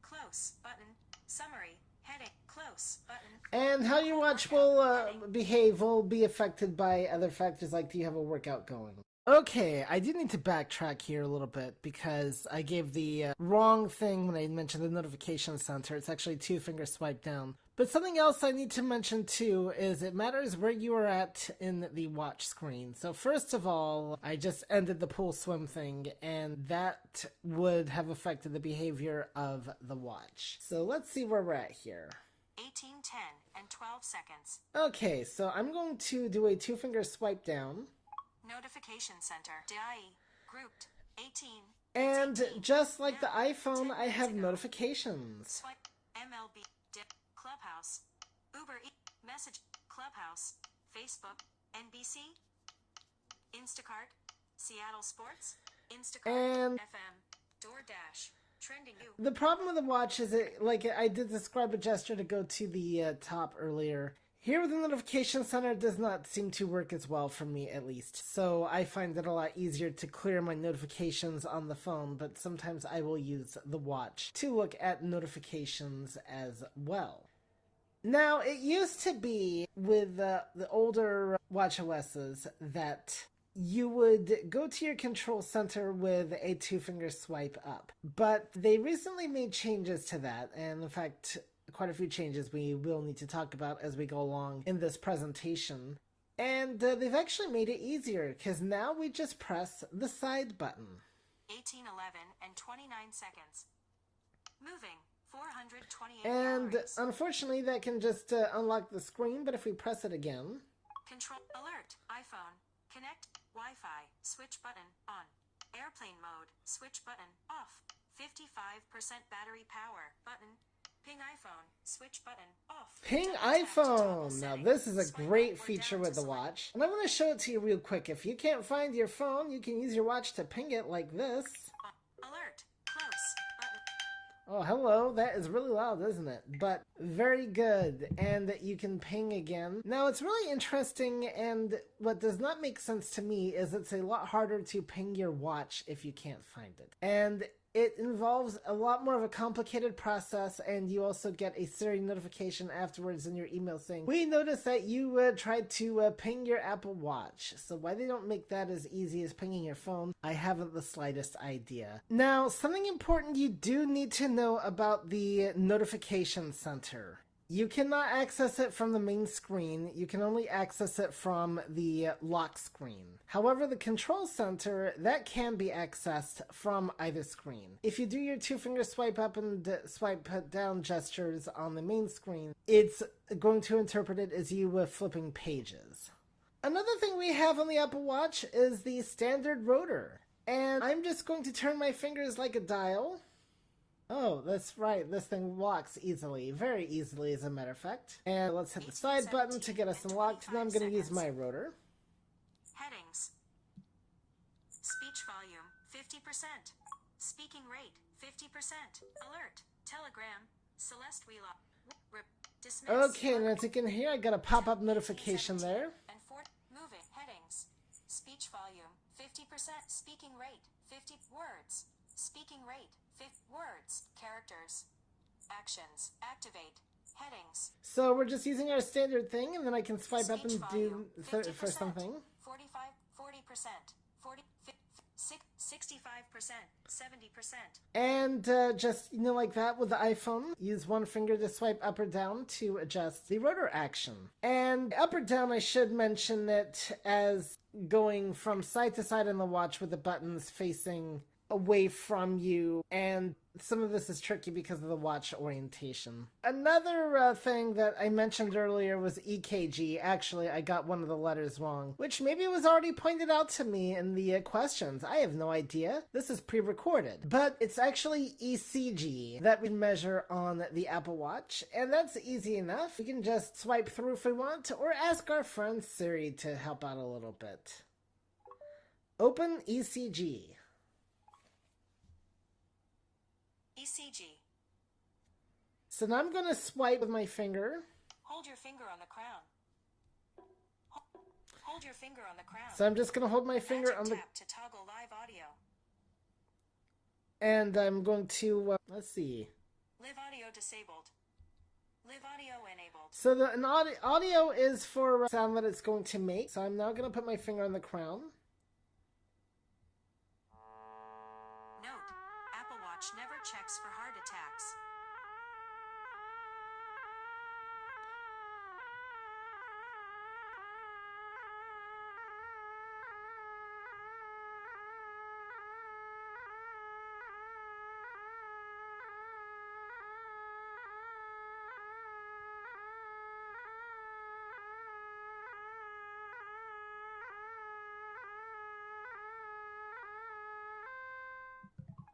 close button summary heading close button. And how your watch will behave will be affected by other factors like do you have a workout going. Okay, I do need to backtrack here a little bit because I gave the wrong thing when I mentioned the notification center. It's actually 2-finger swipe down. But something else I need to mention too is it matters where you are at in the watch screen. So first of all, I just ended the pool swim thing and that would have affected the behavior of the watch. So let's see where we're at here. 18:10 and 12 seconds. Okay, so I'm going to do a 2-finger swipe down. Notification center. DIE. Grouped. 18. And just like the iPhone, I have notifications. Swipe. MLB. Dip. Clubhouse. Uber Eats. Message. Clubhouse. Facebook. NBC. Instacart. Seattle Sports. Instacart. And FM. DoorDash. Trending you. The problem with the watch is it, like I did describe a gesture to go to the top earlier. Here with the notification center, it does not seem to work as well for me, at least. So I find it a lot easier to clear my notifications on the phone, but sometimes I will use the watch to look at notifications as well. Now, it used to be with the older watch OSs that you would go to your control center with a 2-finger swipe up. But they recently made changes to that, and in fact, quite a few changes we will need to talk about as we go along in this presentation. And they've actually made it easier, because now we just press the side button. 18:11 and 29 seconds. Moving. 428 And calories. unfortunately, that can just unlock the screen, but if we press it again... Control. Alert. iPhone. Connect. Wi-Fi. Switch button. On. Airplane mode. Switch button. Off. 55% battery power. Button. Ping iPhone. Switch button. Off. Ping Double tap to toggle iPhone. Now setting. this is a Swipe great up or feature down with to the select. watch. And I'm going to show it to you real quick. If you can't find your phone, you can use your watch to ping it like this. Alert. Close. Button. Oh, hello. That is really loud, isn't it? But very good. And you can ping again. Now, it's really interesting, and what does not make sense to me is it's a lot harder to ping your watch if you can't find it. And it involves a lot more of a complicated process, and you also get a Siri notification afterwards in your email saying, we noticed that you tried to ping your Apple Watch. So why they don't make that as easy as pinging your phone, I haven't the slightest idea. Now, something important you do need to know about the notification center. You cannot access it from the main screen. You can only access it from the lock screen. However, the control center, that can be accessed from either screen. If you do your two-finger swipe up and swipe down gestures on the main screen, it's going to interpret it as you flipping pages. Another thing we have on the Apple Watch is the standard rotor. And I'm just going to turn my fingers like a dial. Oh, that's right. This thing locks easily. Very easily, as a matter of fact. And let's hit the side button to get us unlocked. Now I'm going to use my rotor. Headings. Speech volume 50%. Speaking rate 50%. Alert. Telegram. Celeste Wheelock. Dismiss. Okay, and as you can hear, I got a pop-up notification there. And 4. Moving. Headings. Speech volume 50%. Speaking rate 50 words. Speaking rate 50 words. Characters. Actions. Activate. Headings. So we're just using our standard thing, and then I can swipe up and do for something. 45, 40%, 40, 65%, 70%. And just, like that with the iPhone, use one finger to swipe up or down to adjust the rotor action. And up or down, I should mention it as going from side to side on the watch with the buttons facing away from you, and some of this is tricky because of the watch orientation. Another thing that I mentioned earlier was EKG. Actually, I got one of the letters wrong, which maybe was already pointed out to me in the questions. I have no idea. This is pre-recorded, but it's actually ECG that we measure on the Apple Watch, and that's easy enough. We can just swipe through if we want, or ask our friend Sree to help out a little bit. Open ECG. ECG. So now I'm going to swipe with my finger. Hold your finger on the crown. Hold your finger on the crown. So I'm just going to hold my finger on the... Tap to toggle live audio. And I'm going to, let's see. Live audio disabled. Live audio enabled. So the audio is for sound that it's going to make. So I'm now going to put my finger on the crown. Apple Watch never checks for heart attacks.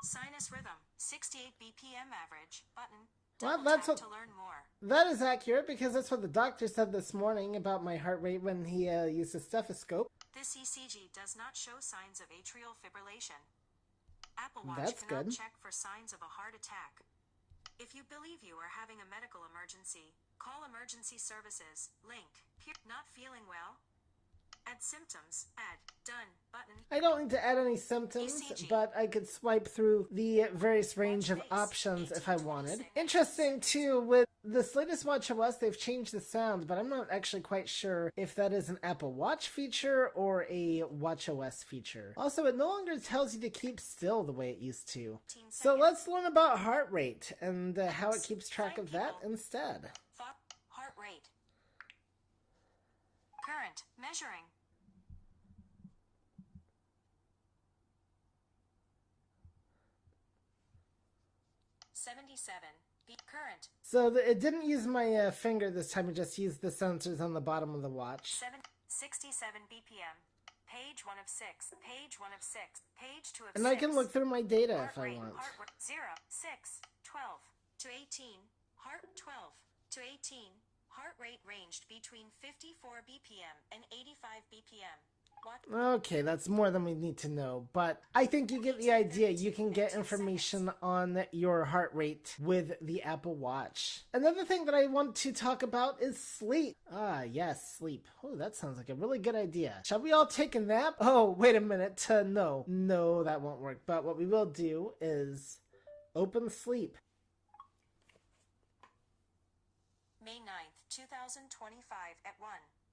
Sinus rhythm, 68 BPM average, button. Well, that's what, to learn more. That is accurate because that's what the doctor said this morning about my heart rate when he used a stethoscope. This ECG does not show signs of atrial fibrillation. Apple Watch That's cannot good. check for signs of a heart attack. If you believe you are having a medical emergency, call emergency services. Link. Not feeling well? Add symptoms. Add. Done. Button. I don't need to add any symptoms, ECG. but I could swipe through the various range of options if I wanted. Interesting, too, with this latest WatchOS, they've changed the sound, but I'm not actually quite sure if that is an Apple Watch feature or a WatchOS feature. Also, it no longer tells you to keep still the way it used to. So let's learn about heart rate and how it keeps track of that instead. Heart rate. Current. Measuring. $77. Current. So it didn't use my finger this time, it just used the sensors on the bottom of the watch. 67 BPM. Page 1 of 6. Page 1 of 6. Page 2 of 6. And I can look through my data Heart if I rate, want. Heart rate 0, 6, 12 to 18. Heart 12 to 18. Heart rate ranged between 54 BPM and 85 BPM. Okay, that's more than we need to know, but I think you get the idea. You can get information on your heart rate with the Apple Watch. Another thing that I want to talk about is sleep. Ah, yes, sleep. Oh, that sounds like a really good idea. Shall we all take a nap? Oh, wait a minute. No. No, that won't work. But what we will do is open sleep. May 9th, 2025 at 1.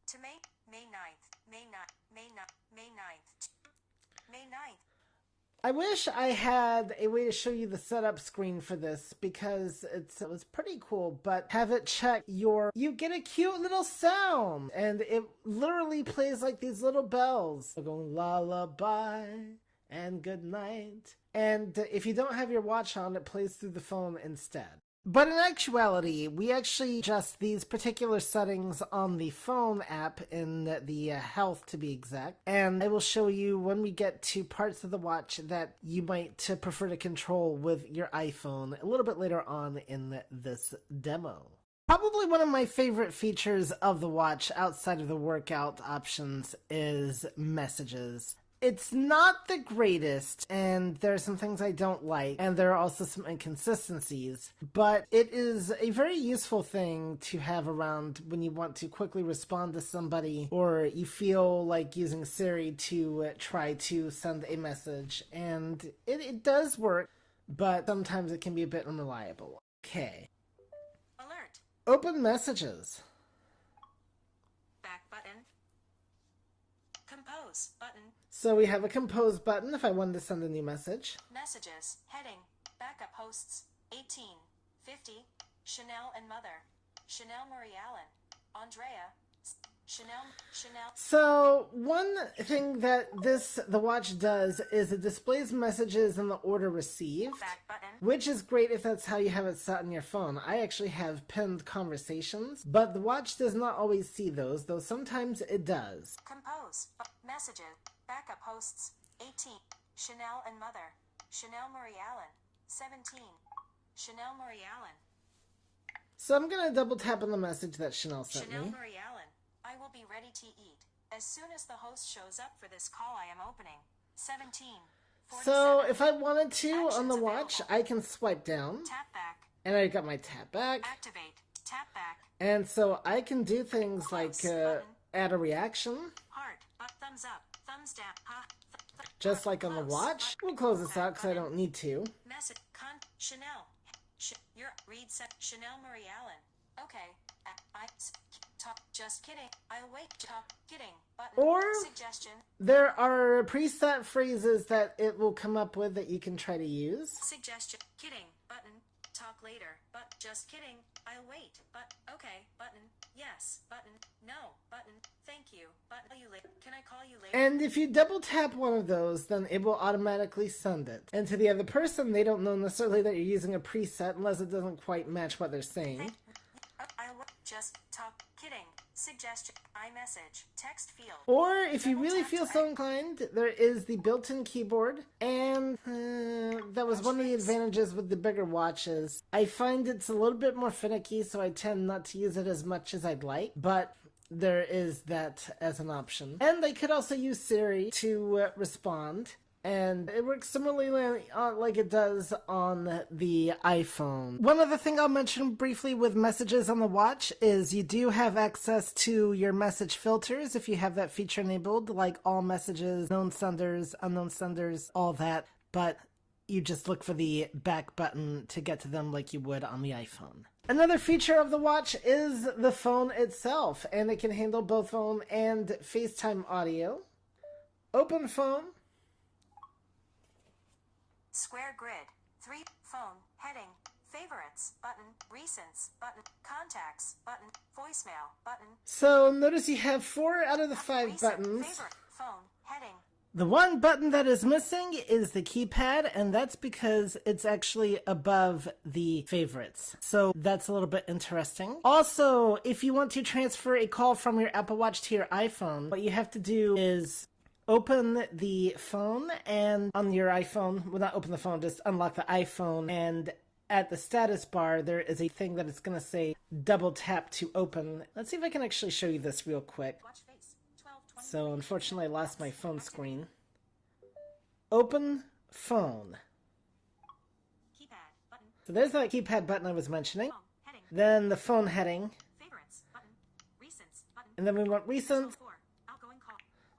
To May 9th, May 9th, May 9th, May 9th, May 9th. I wish I had a way to show you the setup screen for this because it was pretty cool, but have it check you get a cute little sound and it literally plays like these little bells. They're going lullaby and good night. And if you don't have your watch on, it plays through the phone instead. But in actuality, we actually adjust these particular settings on the phone app in the health to be exact. And I will show you when we get to parts of the watch that you might prefer to control with your iPhone a little bit later on in this demo. Probably one of my favorite features of the watch outside of the workout options is messages. It's not the greatest, and there are some things I don't like, and there are also some inconsistencies, but it is a very useful thing to have around when you want to quickly respond to somebody, or you feel like using Siri to try to send a message, and it does work, but sometimes it can be a bit unreliable. Okay. Alert. Open messages. Back button. Compose button. So we have a compose button if I wanted to send a new message. Messages. Heading. Backup hosts. 18. 50. Chanel and Mother. Chanel Marie Allen. Andrea. Chanel. So one thing that the watch does is it displays messages in the order received, Back button. which is great if that's how you have it set on your phone. I actually have pinned conversations, but the watch does not always see those, though sometimes it does. Compose. Messages. Backup hosts. 18. Chanel and Mother. Chanel Marie Allen. 17. Chanel Marie Allen. So I'm going to double tap on the message that Chanel sent Chanel me. Marie Allen. I will be ready to eat. As soon as the host shows up for this call, I am opening. 17. So if I wanted to on the watch, I can swipe down. Tap back. And I got my tap back. Activate. Tap back. And so I can do things like add a reaction. Heart. Thumbs up. Thumbs down. Just like on the watch. We'll close this out because I don't need to. Message. Chanel. Read set. Chanel Marie Allen. Okay. Talk. Just kidding. I'll wait. Talk. Kidding. Button. Or suggestion. There are preset phrases that it will come up with that you can try to use. Suggestion. Kidding. Button. Talk later. But just kidding. I'll wait. But okay. Button. Yes. Button. No. Button. Thank you. Button. Call you later. Can I call you later? And if you double tap one of those, then it will automatically send it. And to the other person, they don't know necessarily that you're using a preset unless it doesn't quite match what they're saying. I'll just talk. Kidding. Suggestion. iMessage. Text field. Or if you really feel so inclined, there is the built-in keyboard. And that was one of the advantages with the bigger watches. I find it's a little bit more finicky, so I tend not to use it as much as I'd like. But there is that as an option. And I could also use Siri to respond. And it works similarly like it does on the iPhone. One other thing I'll mention briefly with messages on the watch is you do have access to your message filters if you have that feature enabled, like all messages, known senders, unknown senders, all that. But you just look for the back button to get to them like you would on the iPhone. Another feature of the watch is the phone itself, and it can handle both phone and FaceTime audio. Open phone. Square grid. 3. Phone. Heading. Favorites. Button. Recents. Button. Contacts. Button. Voicemail. Button. So notice you have 4 out of the 5 buttons. Favorite. Phone. Heading. The one button that is missing is the keypad, and that's because it's actually above the favorites. So that's a little bit interesting. Also, if you want to transfer a call from your Apple Watch to your iPhone, what you have to do is open the phone, and on your iPhone, well, not open the phone, just unlock the iPhone and at the status bar, there is a thing that is going to say double tap to open. Let's see if I can actually show you this real quick. So unfortunately I lost my phone screen. Open phone. So there's that keypad button I was mentioning. Then the phone heading. And then we want recent.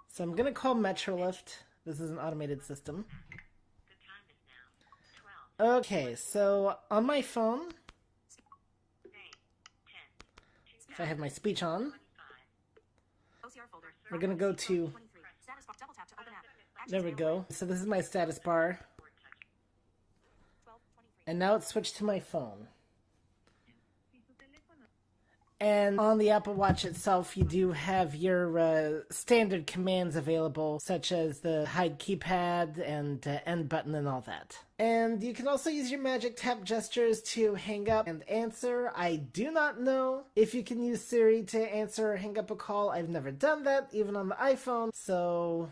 So I'm going to call Metrolift. This is an automated system. Okay, so on my phone, if I have my speech on, we're going to go to, there we go. So this is my status bar. And now it's switched to my phone. And on the Apple Watch itself, you do have your standard commands available, such as the hide keypad and end button and all that. And you can also use your magic tap gestures to hang up and answer. I do not know if you can use Siri to answer or hang up a call. I've never done that, even on the iPhone. So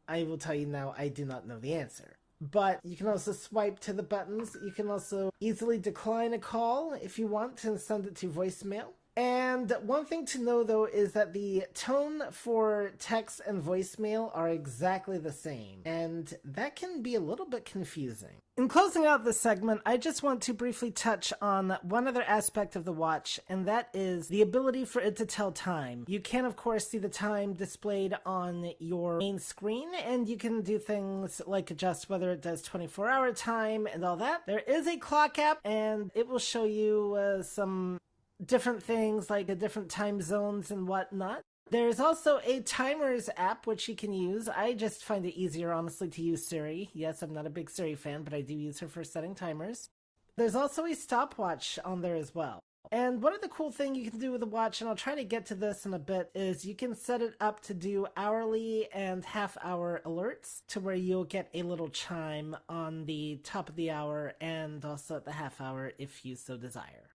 I will tell you now, I do not know the answer. But you can also swipe to the buttons. You can also easily decline a call if you want and send it to voicemail. And one thing to know, though, is that the tone for text and voicemail are exactly the same, and that can be a little bit confusing. In closing out this segment, I just want to briefly touch on one other aspect of the watch, and that is the ability for it to tell time. You can, of course, see the time displayed on your main screen, and you can do things like adjust whether it does 24-hour time and all that. There is a clock app, and it will show you some different things like the different time zones and whatnot. There's also a timers app which you can use. I just find it easier, honestly, to use Siri. Yes, I'm not a big Siri fan, but I do use her for setting timers. There's also a stopwatch on there as well. And one of the cool things you can do with the watch, and I'll try to get to this in a bit, is you can set it up to do hourly and half-hour alerts to where you'll get a little chime on the top of the hour and also at the half hour if you so desire.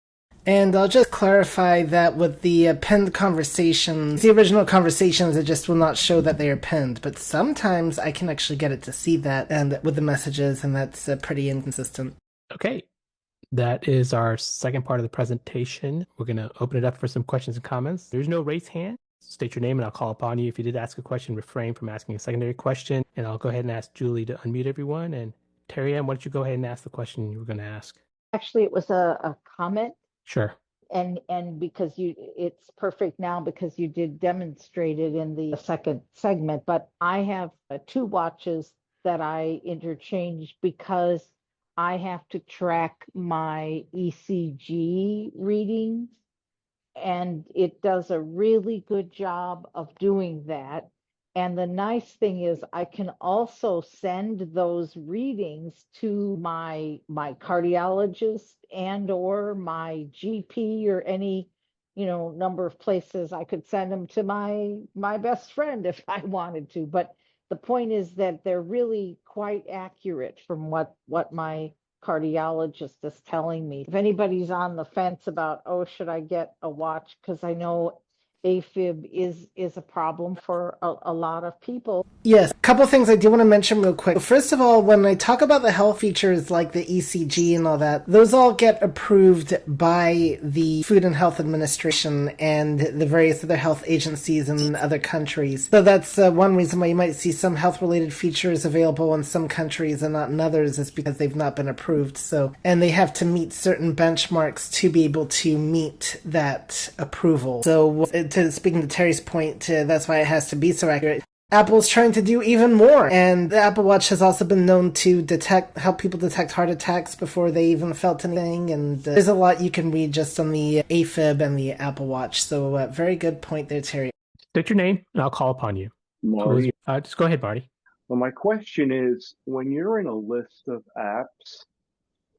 And I'll just clarify that with the pinned conversations, the original conversations, it just will not show that they are pinned. But sometimes I can actually get it to see that and with the messages, and that's pretty inconsistent. Okay, that is our second part of the presentation. We're going to open it up for some questions and comments. There's no raise hand. State your name and I'll call upon you. If you did ask a question, refrain from asking a secondary question. And I'll go ahead and ask Julie to unmute everyone. And Terry Ann, why don't you go ahead and ask the question you were going to ask? Actually, it was a comment. Sure. And because it's perfect now because you did demonstrate it in the second segment, but I have two watches that I interchange because I have to track my ECG readings, and it does a really good job of doing that. And the nice thing is I can also send those readings to my cardiologist and or my GP or any, number of places. I could send them to my best friend if I wanted to. But the point is that they're really quite accurate from what my cardiologist is telling me. If anybody's on the fence about, should I get a watch? Because I know AFib is a problem for a lot of people. Yes, a couple things I do want to mention real quick. First of all, when I talk about the health features like the ECG and all that, those all get approved by the Food and Health Administration and the various other health agencies in other countries. So that's one reason why you might see some health-related features available in some countries and not in others, is because they've not been approved. So, and they have to meet certain benchmarks to be able to meet that approval. So, speaking to Terry's point, that's why it has to be so accurate. Apple's trying to do even more, and the Apple Watch has also been known to help people detect heart attacks before they even felt anything, and there's a lot you can read just on the AFib and the Apple Watch, so very good point there, Terry. State your name, and I'll call upon you. Marty. Just go ahead, Marty. Well, my question is, when you're in a list of apps,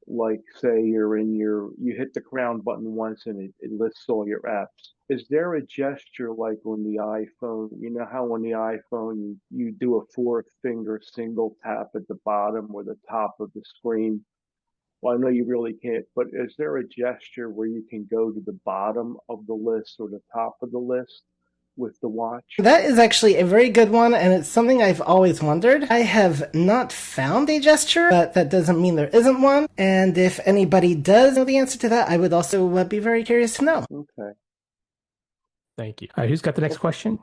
like say you hit the crown button once and it lists all your apps, is there a gesture like on the iPhone? You know how on the iPhone you do a fourth finger single tap at the bottom or the top of the screen? Well, I know you really can't, but is there a gesture where you can go to the bottom of the list or the top of the list? with the watch? That is actually a very good one, and it's something I've always wondered. I have not found a gesture, but that doesn't mean there isn't one. And if anybody does know the answer to that, I would also be very curious to know. Okay. Thank you. All right, who's got the next question?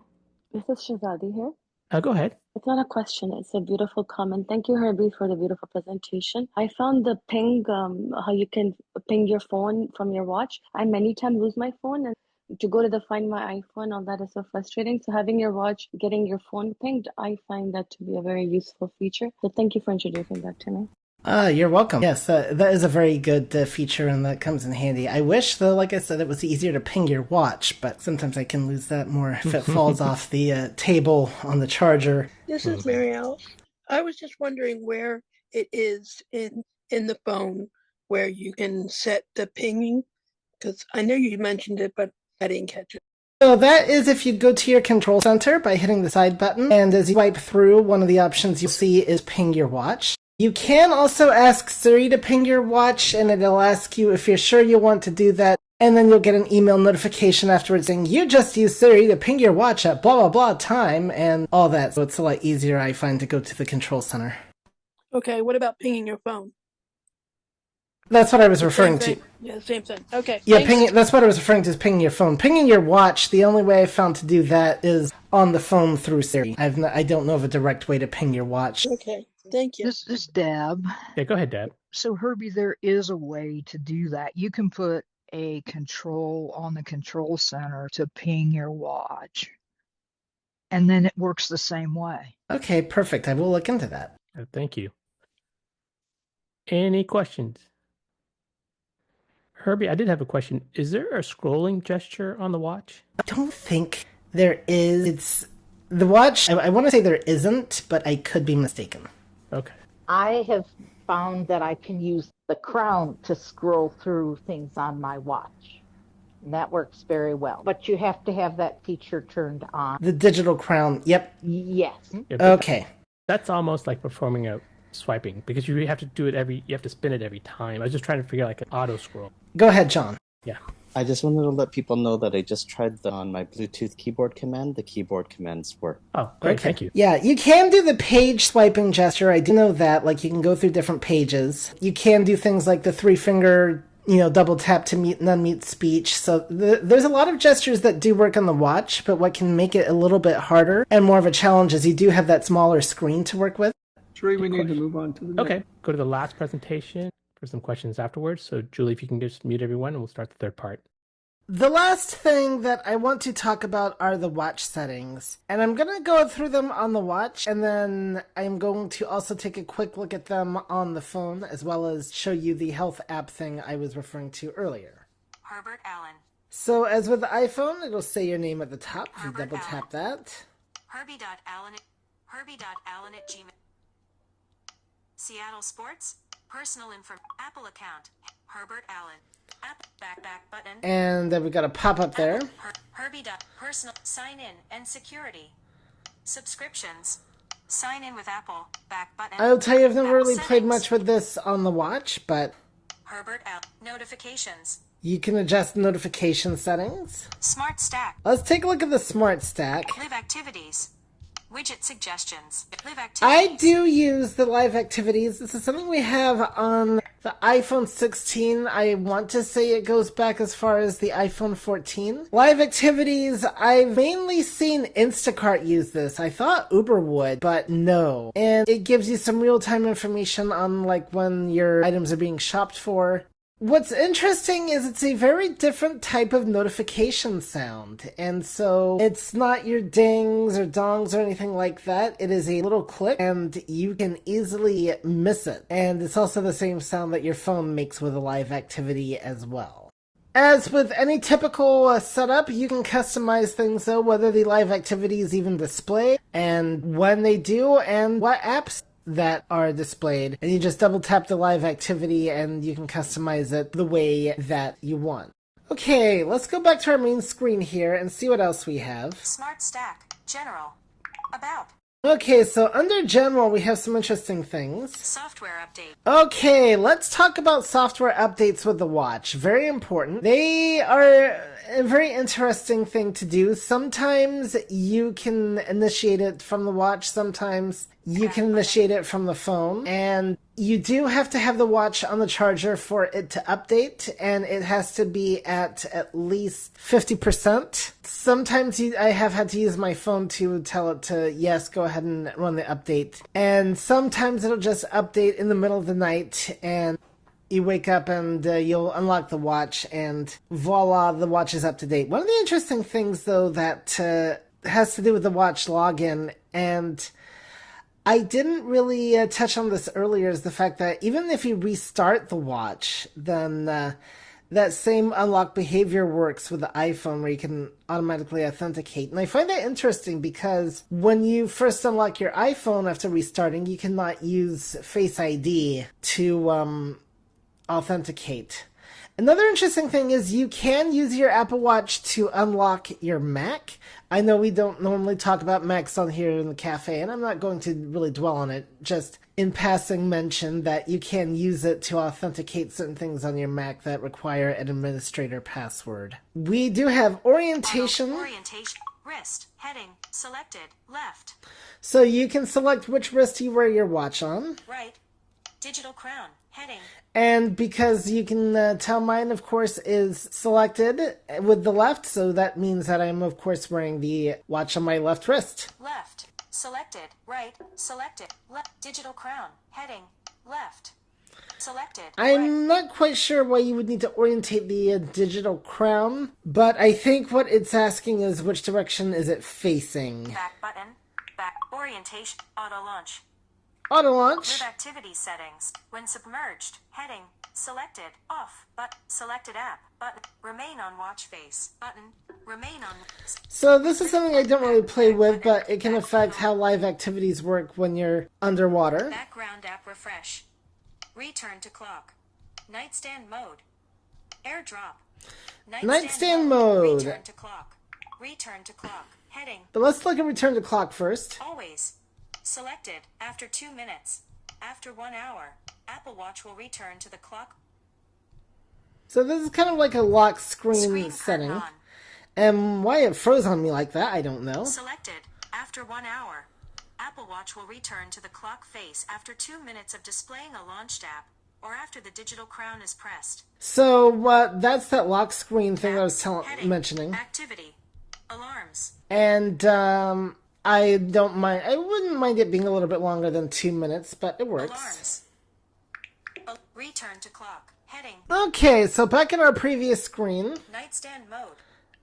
This is Shazadi here. Go ahead. It's not a question, it's a beautiful comment. Thank you, Herbie, for the beautiful presentation. I found the ping, how you can ping your phone from your watch. I many times lose my phone, and to go to the Find My iPhone, all that is so frustrating. So having your watch, getting your phone pinged, I find that to be a very useful feature. So thank you for introducing that to me. You're welcome. Yes, that is a very good feature, and that comes in handy. I wish, though, like I said, it was easier to ping your watch, but sometimes I can lose that more if it falls off the table on the charger. This is Mary Alice. I was just wondering where it is in the phone where you can set the pinging, because I know you mentioned it, but I didn't catch it. So that is if you go to your control center by hitting the side button, and as you swipe through, one of the options you'll see is ping your watch. You can also ask Sree to ping your watch, and it'll ask you if you're sure you want to do that, and then you'll get an email notification afterwards saying, you just used Sree to ping your watch at blah blah blah time, and all that. So it's a lot easier, I find, to go to the control center. Okay, what about pinging your phone? That's what I was referring to. Yeah, same thing. Okay. Yeah, thanks. pinging. That's what I was referring to, is pinging your phone. Pinging your watch, the only way I found to do that is on the phone through Sree. I don't know of a direct way to ping your watch. Okay, thank you. This is Deb. Yeah, go ahead, Deb. So, Herbie, there is a way to do that. You can put a control on the control center to ping your watch, and then it works the same way. Okay, perfect. I will look into that. Thank you. Any questions? Herbie, I did have a question. Is there a scrolling gesture on the watch? I don't think there is. It's the watch. I want to say there isn't, but I could be mistaken. Okay. I have found that I can use the crown to scroll through things on my watch. And that works very well. But you have to have that feature turned on. The digital crown. Yep. Yes. Yeah, okay. That's almost like performing a swiping, because you have to do it you have to spin it every time. I was just trying to figure out like an auto scroll. Go ahead, John. Yeah. I just wanted to let people know that I just tried on my Bluetooth keyboard command. The keyboard commands work. Oh, great. Okay. Thank you. Yeah, you can do the page swiping gesture. I do know that. Like, you can go through different pages. You can do things like the 3-finger, double tap to mute and unmute speech. So there's a lot of gestures that do work on the watch, but what can make it a little bit harder and more of a challenge is you do have that smaller screen to work with. Sree, we need to move on to the next. Okay, go to the last presentation for some questions afterwards. So, Julie, if you can just mute everyone, and we'll start the third part. The last thing that I want to talk about are the watch settings. And I'm going to go through them on the watch, and then I'm going to also take a quick look at them on the phone, as well as show you the health app thing I was referring to earlier. Herbert Allen. So, as with the iPhone, it'll say your name at the top if you double tap that. Herbie.Allen at Gmail. Seattle Sports, personal info, Apple account, Herbert Allen, app back button. And then we've got a pop-up there. Herbie.personal, sign in and security. Subscriptions, sign in with Apple, back button. I'll tell you, I've never really settings. played much with this on the watch, but Herbert Allen, notifications. You can adjust notification settings. Smart Stack. Let's take a look at the Smart Stack. Live activities. Widget suggestions. Live activities. I do use the live activities. This is something we have on the iPhone 16. I want to say it goes back as far as the iPhone 14. Live activities, I've mainly seen Instacart use this. I thought Uber would, but no. And it gives you some real-time information on like when your items are being shopped for. What's interesting is it's a very different type of notification sound, and so it's not your dings or dongs or anything like that. It is a little click, and you can easily miss it. And it's also the same sound that your phone makes with a live activity as well. As with any typical setup, you can customize things though, whether the live activities even display, and when they do, and what apps that are displayed, and you just double tap the live activity and you can customize it the way that you want. Okay, let's go back to our main screen here and see what else we have. Smart Stack. General. About. Okay, so under General, we have some interesting things. Software update. Okay, let's talk about software updates with the watch. Very important. They are a very interesting thing to do. Sometimes you can initiate it from the watch, sometimes you can initiate it from the phone, and you do have to have the watch on the charger for it to update, and it has to be at least 50%. Sometimes I have had to use my phone to tell it to, yes, go ahead and run the update. And sometimes it'll just update in the middle of the night, and you wake up and you'll unlock the watch, and voila, the watch is up to date. One of the interesting things, though, that has to do with the watch login, and I didn't really touch on this earlier, is the fact that even if you restart the watch, then that same unlock behavior works with the iPhone, where you can automatically authenticate. And I find that interesting because when you first unlock your iPhone after restarting, you cannot use Face ID to authenticate. Another interesting thing is you can use your Apple Watch to unlock your Mac. I know we don't normally talk about Macs on here in the cafe, and I'm not going to really dwell on it. Just in passing mention that you can use it to authenticate certain things on your Mac that require an administrator password. We do have orientation. Orientation. Wrist. Heading. Selected. Left. So you can select which wrist you wear your watch on. Right. Digital crown. Heading. And because you can tell mine, of course, is selected with the left, so that means that I'm, of course, wearing the watch on my left wrist. Left. Selected. Right. Selected. Left. Digital crown. Heading. Left. Selected. I'm not quite sure why you would need to orientate the digital crown, but I think what it's asking is which direction is it facing. Back button. Back. Orientation. Auto launch. Auto launch. Group activity settings. When submerged. Heading. Selected. Off. But selected app. Button. Remain on watch face. Button. Remain on. So this is something I don't really play with, but it can affect how live activities work when you're underwater. Background app refresh. Return to clock. Nightstand mode. AirDrop. Nightstand mode. Return to clock. Return to clock. Heading. But let's look at return to clock first. Always. Selected. After 2 minutes. After 1 hour. Apple Watch will return to the clock. So this is kind of like a lock screen setting. On. And why it froze on me like that, I don't know. Selected. After 1 hour. Apple Watch will return to the clock face after 2 minutes of displaying a launched app, or after the digital crown is pressed. So that's that lock screen thing I was mentioning. Activity. Alarms. And I don't mind. I wouldn't mind it being a little bit longer than 2 minutes, but it works. Alarms. Return to clock. Heading. Okay, so back in our previous screen. Nightstand mode.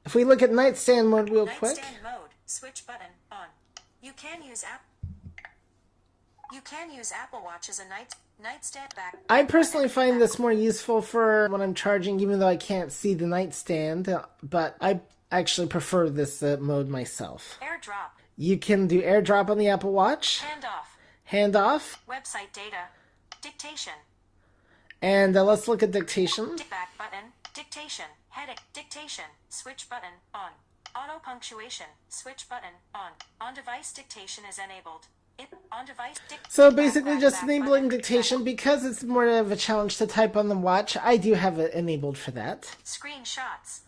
If we look at nightstand mode real quick. Nightstand mode. Switch button on. You can use Apple Watch as a nightstand back. I personally find this more useful for when I'm charging, even though I can't see the nightstand. But I actually prefer this mode myself. AirDrop. You can do AirDrop on the Apple Watch. Handoff. Website data. Dictation. And let's look at dictation. Back button. Dictation. Heading. Dictation. Switch button on. Auto punctuation. Switch button on. On-device dictation is enabled. On-device So basically just enabling dictation. Because it's more of a challenge to type on the watch, I do have it enabled for that. Screenshots.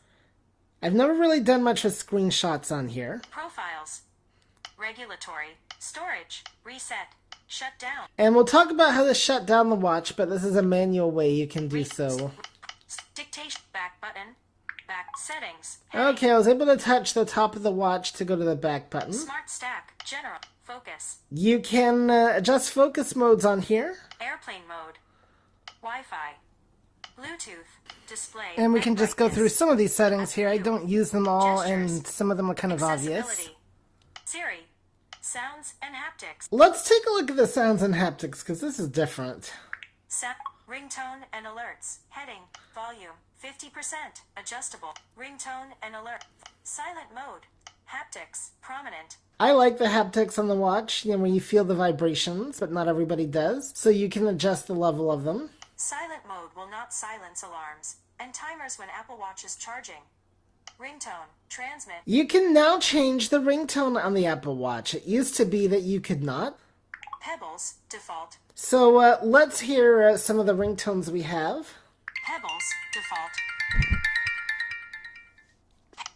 I've never really done much with screenshots on here. Profiles. Regulatory. Storage. Reset. Shut down. And we'll talk about how to shut down the watch, but this is a manual way you can do so. Dictation. Back button. Back settings. Okay, I was able to touch the top of the watch to go to the back button. Smart stack. General. Focus. You can adjust focus modes on here. Airplane mode. Wi-Fi. Bluetooth. Display. And we can just go through some of these settings here. I don't use them all, and some of them are kind of obvious. Siri. Sounds and haptics. Let's take a look at the sounds and haptics, because this is different. Ringtone and alerts. Heading. Volume. 50%. Adjustable. Ringtone and alert. Silent mode. Haptics. Prominent. I like the haptics on the watch, where you feel the vibrations, but not everybody does. So you can adjust the level of them. Silent mode will not silence alarms and timers when Apple Watch is charging. Ringtone. Transmit. You can now change the ringtone on the Apple Watch. It used to be that you could not. Pebbles. Default. So let's hear some of the ringtones we have. Pebbles. Default.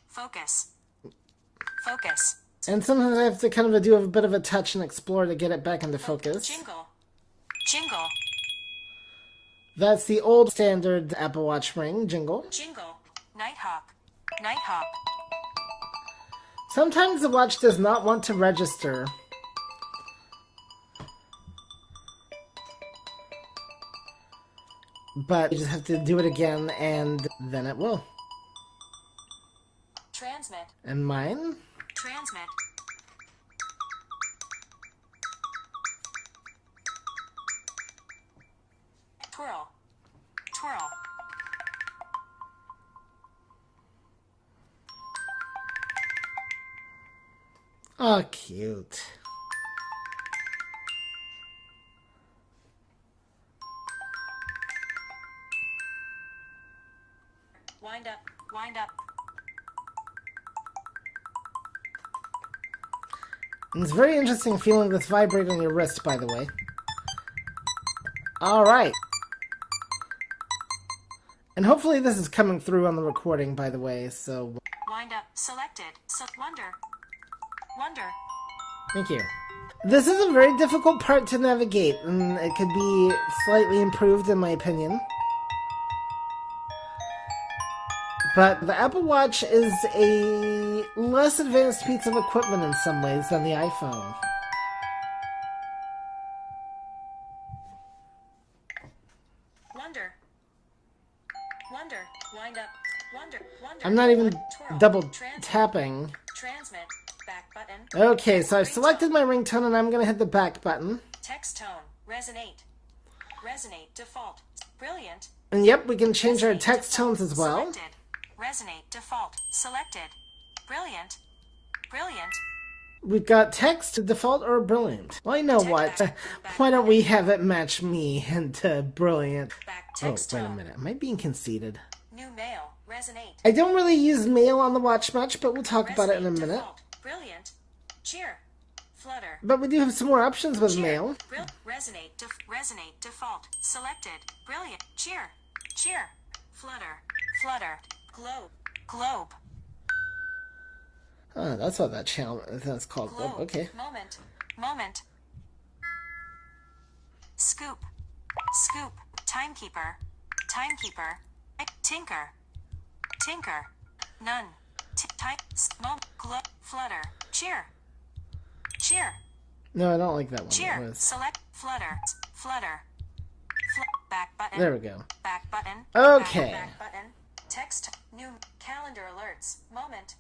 Focus. Focus. And sometimes I have to kind of do a bit of a touch and explore to get it back into focus. Jingle. Jingle. That's the old standard Apple Watch ring, jingle. Jingle. Nighthawk. Nighthawk. Sometimes the watch does not want to register. But you just have to do it again, and then it will. Transmit. And mine? Transmit. Twirl. Twirl. Oh, cute. Wind up. Wind up. It's very interesting feeling this vibrate on your wrist, by the way. Alright. And hopefully this is coming through on the recording, by the way, so... Wind up. Selected. Wonder. Wonder. Thank you. This is a very difficult part to navigate, and it could be slightly improved, in my opinion. But the Apple Watch is a less advanced piece of equipment in some ways than the iPhone. Wonder. Wonder. Wind up. Wonder. Wonder. I'm not even Twirl. double Transmit. tapping. Transmit. Back button. Okay, so I've selected my ringtone and I'm going to hit the back button. Text tone. Resonate. Resonate. Default. Brilliant. And yep, we can change our text tones as well. Selected. Resonate. Default. Selected. Brilliant. Brilliant. We've got text, default, or brilliant. Well, you know what? Why don't we have it match me into brilliant? Oh, wait a minute. Am I being conceited? New mail. Resonate. I don't really use mail on the watch much, but we'll talk about it in a minute. Default. Brilliant. Cheer. Flutter. But we do have some more options with mail. Resonate. Resonate. Default. Selected. Brilliant. Cheer. Cheer. Flutter. Flutter. Globe. Globe. Oh, that's what that channel that's called. Globe. Okay. Moment. Moment. Scoop. Scoop. Timekeeper. Timekeeper. Tinker. Tinker. None. Time. Moment. Globe. Flutter. Cheer. Cheer. No, I don't like that one. Cheer. Select. Flutter. Flutter. Back button. There we go. Back button. Okay. Back button. Text. New. Calendar alerts. Moment.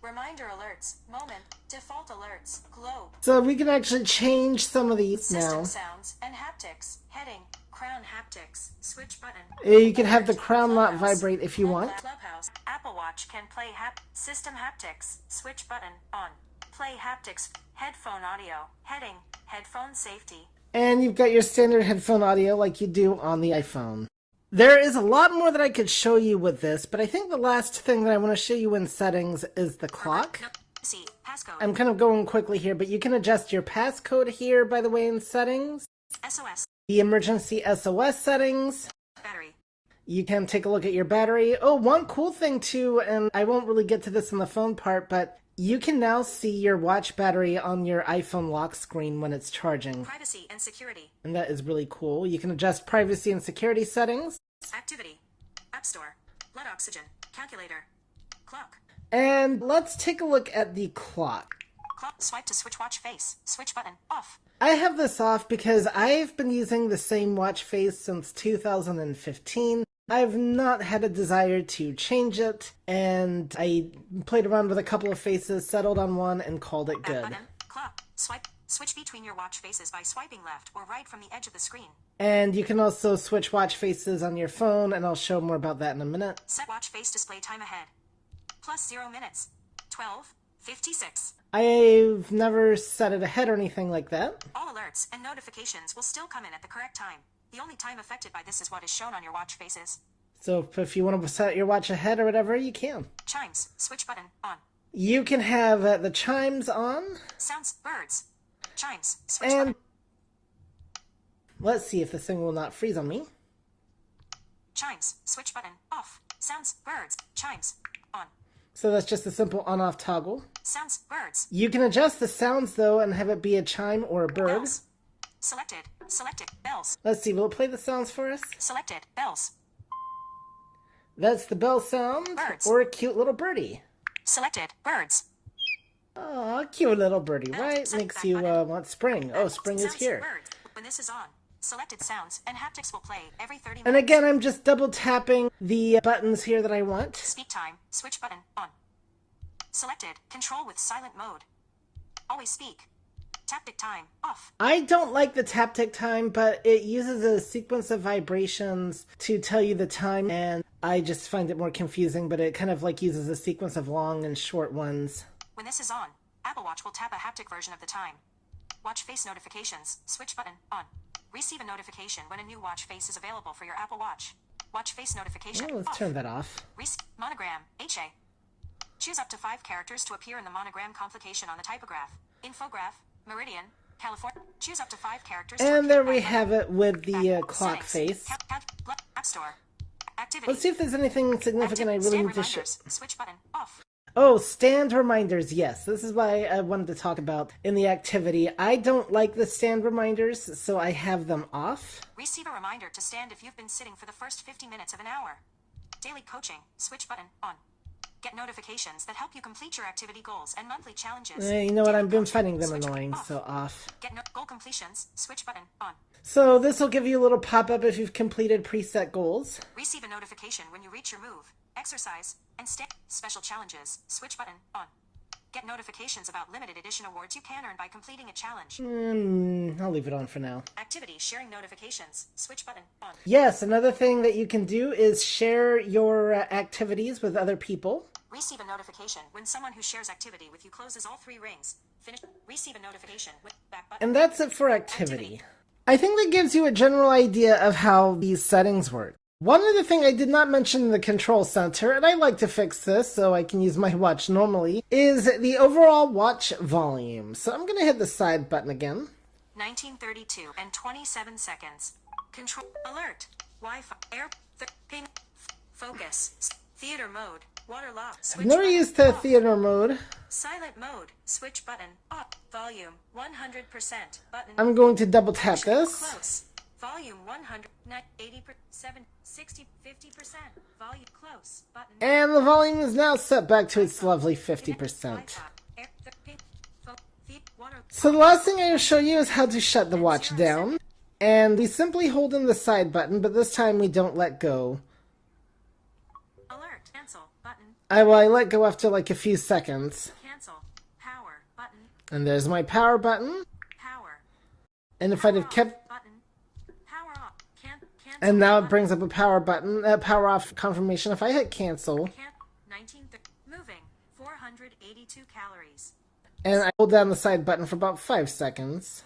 Reminder alerts. Moment. Default alerts. Globe. So we can actually change some of these System now. sounds and haptics. Heading. Crown haptics. Switch button. You can have the crown not vibrate if you want. Clubhouse. Apple Watch can play system haptics. Switch button. On. Play haptics. Headphone audio. Heading. Headphone safety. And you've got your standard headphone audio like you do on the iPhone. There is a lot more that I could show you with this, but I think the last thing that I want to show you in settings is the clock. See. Passcode. I'm kind of going quickly here, but you can adjust your passcode here, by the way, in settings. SOS. The emergency SOS settings. Battery. You can take a look at your battery. Oh, one cool thing too, and I won't really get to this in the phone part, but you can now see your watch battery on your iPhone lock screen when it's charging. Privacy and security. And that is really cool. You can adjust privacy and security settings. Activity. App Store. Blood oxygen. Calculator. Clock. And let's take a look at the clock. Clock. Swipe to switch watch face. Switch button. Off. I have this off because I've been using the same watch face since 2015. I've not had a desire to change it, and I played around with a couple of faces, settled on one, and called it good. Button. Clock. Swipe. Switch between your watch faces by swiping left or right from the edge of the screen. And you can also switch watch faces on your phone, and I'll show more about that in a minute. Set watch face display time ahead. Plus 0 minutes. 12:56. I've never set it ahead or anything like that. All alerts and notifications will still come in at the correct time. The only time affected by this is what is shown on your watch faces. So if you want to set your watch ahead or whatever, you can. Chimes. Switch button. On. You can have the chimes on. Sounds. Birds. Chimes. Switch And button. let's see if this thing will not freeze on me. Chimes. Switch button. Off. Sounds. Birds. Chimes. On. So that's just a simple on-off toggle. Sounds. Birds. You can adjust the sounds, though, and have it be a chime or a bird. Bells. Selected. Selected. Bells. Let's see, will it play the sounds for us? Selected. Bells. That's the bell sound. Birds. Or a cute little birdie. Selected. Birds. Oh, cute little birdie, right? Makes you want spring. Oh, spring is here. Birds. When this is on, selected sounds and haptics will play every 30 minutes. And again, I'm just double tapping the buttons here that I want. Speak time. Switch button. On. Selected. Control with silent mode. Always speak. Taptic time. Off. I don't like the taptic time, but it uses a sequence of vibrations to tell you the time, and I just find it more confusing, but it kind of like uses a sequence of long and short ones. When this is on, Apple Watch will tap a haptic version of the time. Watch face notifications. Switch button. On. Receive a notification when a new watch face is available for your Apple Watch. Watch face notification. Oh, let's turn that off. Monogram. HA. Choose up to 5 characters to appear in the monogram complication on the typograph. Infograph. Meridian. California. Choose up to 5 characters. And there we have it with the clock face. App Store. Activity. Let's see if there's anything significant I really need to show. Switch button. Off. Oh, stand reminders. Yes, this is why I wanted to talk about in the activity. I don't like the stand reminders, so I have them off. Receive a reminder to stand if you've been sitting for the first 50 minutes of an hour. Daily coaching. Switch button. On. Get notifications that help you complete your activity goals and monthly challenges. You know what? I've been finding them annoying, so off. Get goal completions. Switch button. On. So this will give you a little pop-up if you've completed preset goals. Receive a notification when you reach your move, exercise, and special challenges. Switch button. On. Get notifications about limited edition awards you can earn by completing a challenge. I'll leave it on for now. Activity sharing notifications. Switch button. On. Yes, another thing that you can do is share your activities with other people. Receive a notification when someone who shares activity with you closes all 3 rings. Finish. Receive a notification with back button. And that's it for activity. I think that gives you a general idea of how these settings work. One other thing I did not mention in the control center, and I like to fix this so I can use my watch normally, is the overall watch volume. So I'm going to hit the side button again. 1932 and 27 seconds. Control. Alert. Wi-Fi. Air. Ping. Focus. Theater mode. Water lock. I've never used the theater mode. Silent mode. Switch button. Off. Volume. 100%. Button. I'm going to double tap this. Close. Volume 100. 80%. 60. 50%. Volume. Close. Button. And the volume is now set back to its lovely 50%. So the last thing I will show you is how to shut the watch down. And we simply hold in the side button, but this time we don't let go. Alert. Cancel. Button. I let go after like a few seconds. Cancel. Power. Button. And there's my power button. Power. And if I'd have kept... Button. Power off. Cancel. And now it brings up a power button, power off confirmation if I hit cancel. 1930. Moving. 482 calories. And I hold down the side button for about 5 seconds.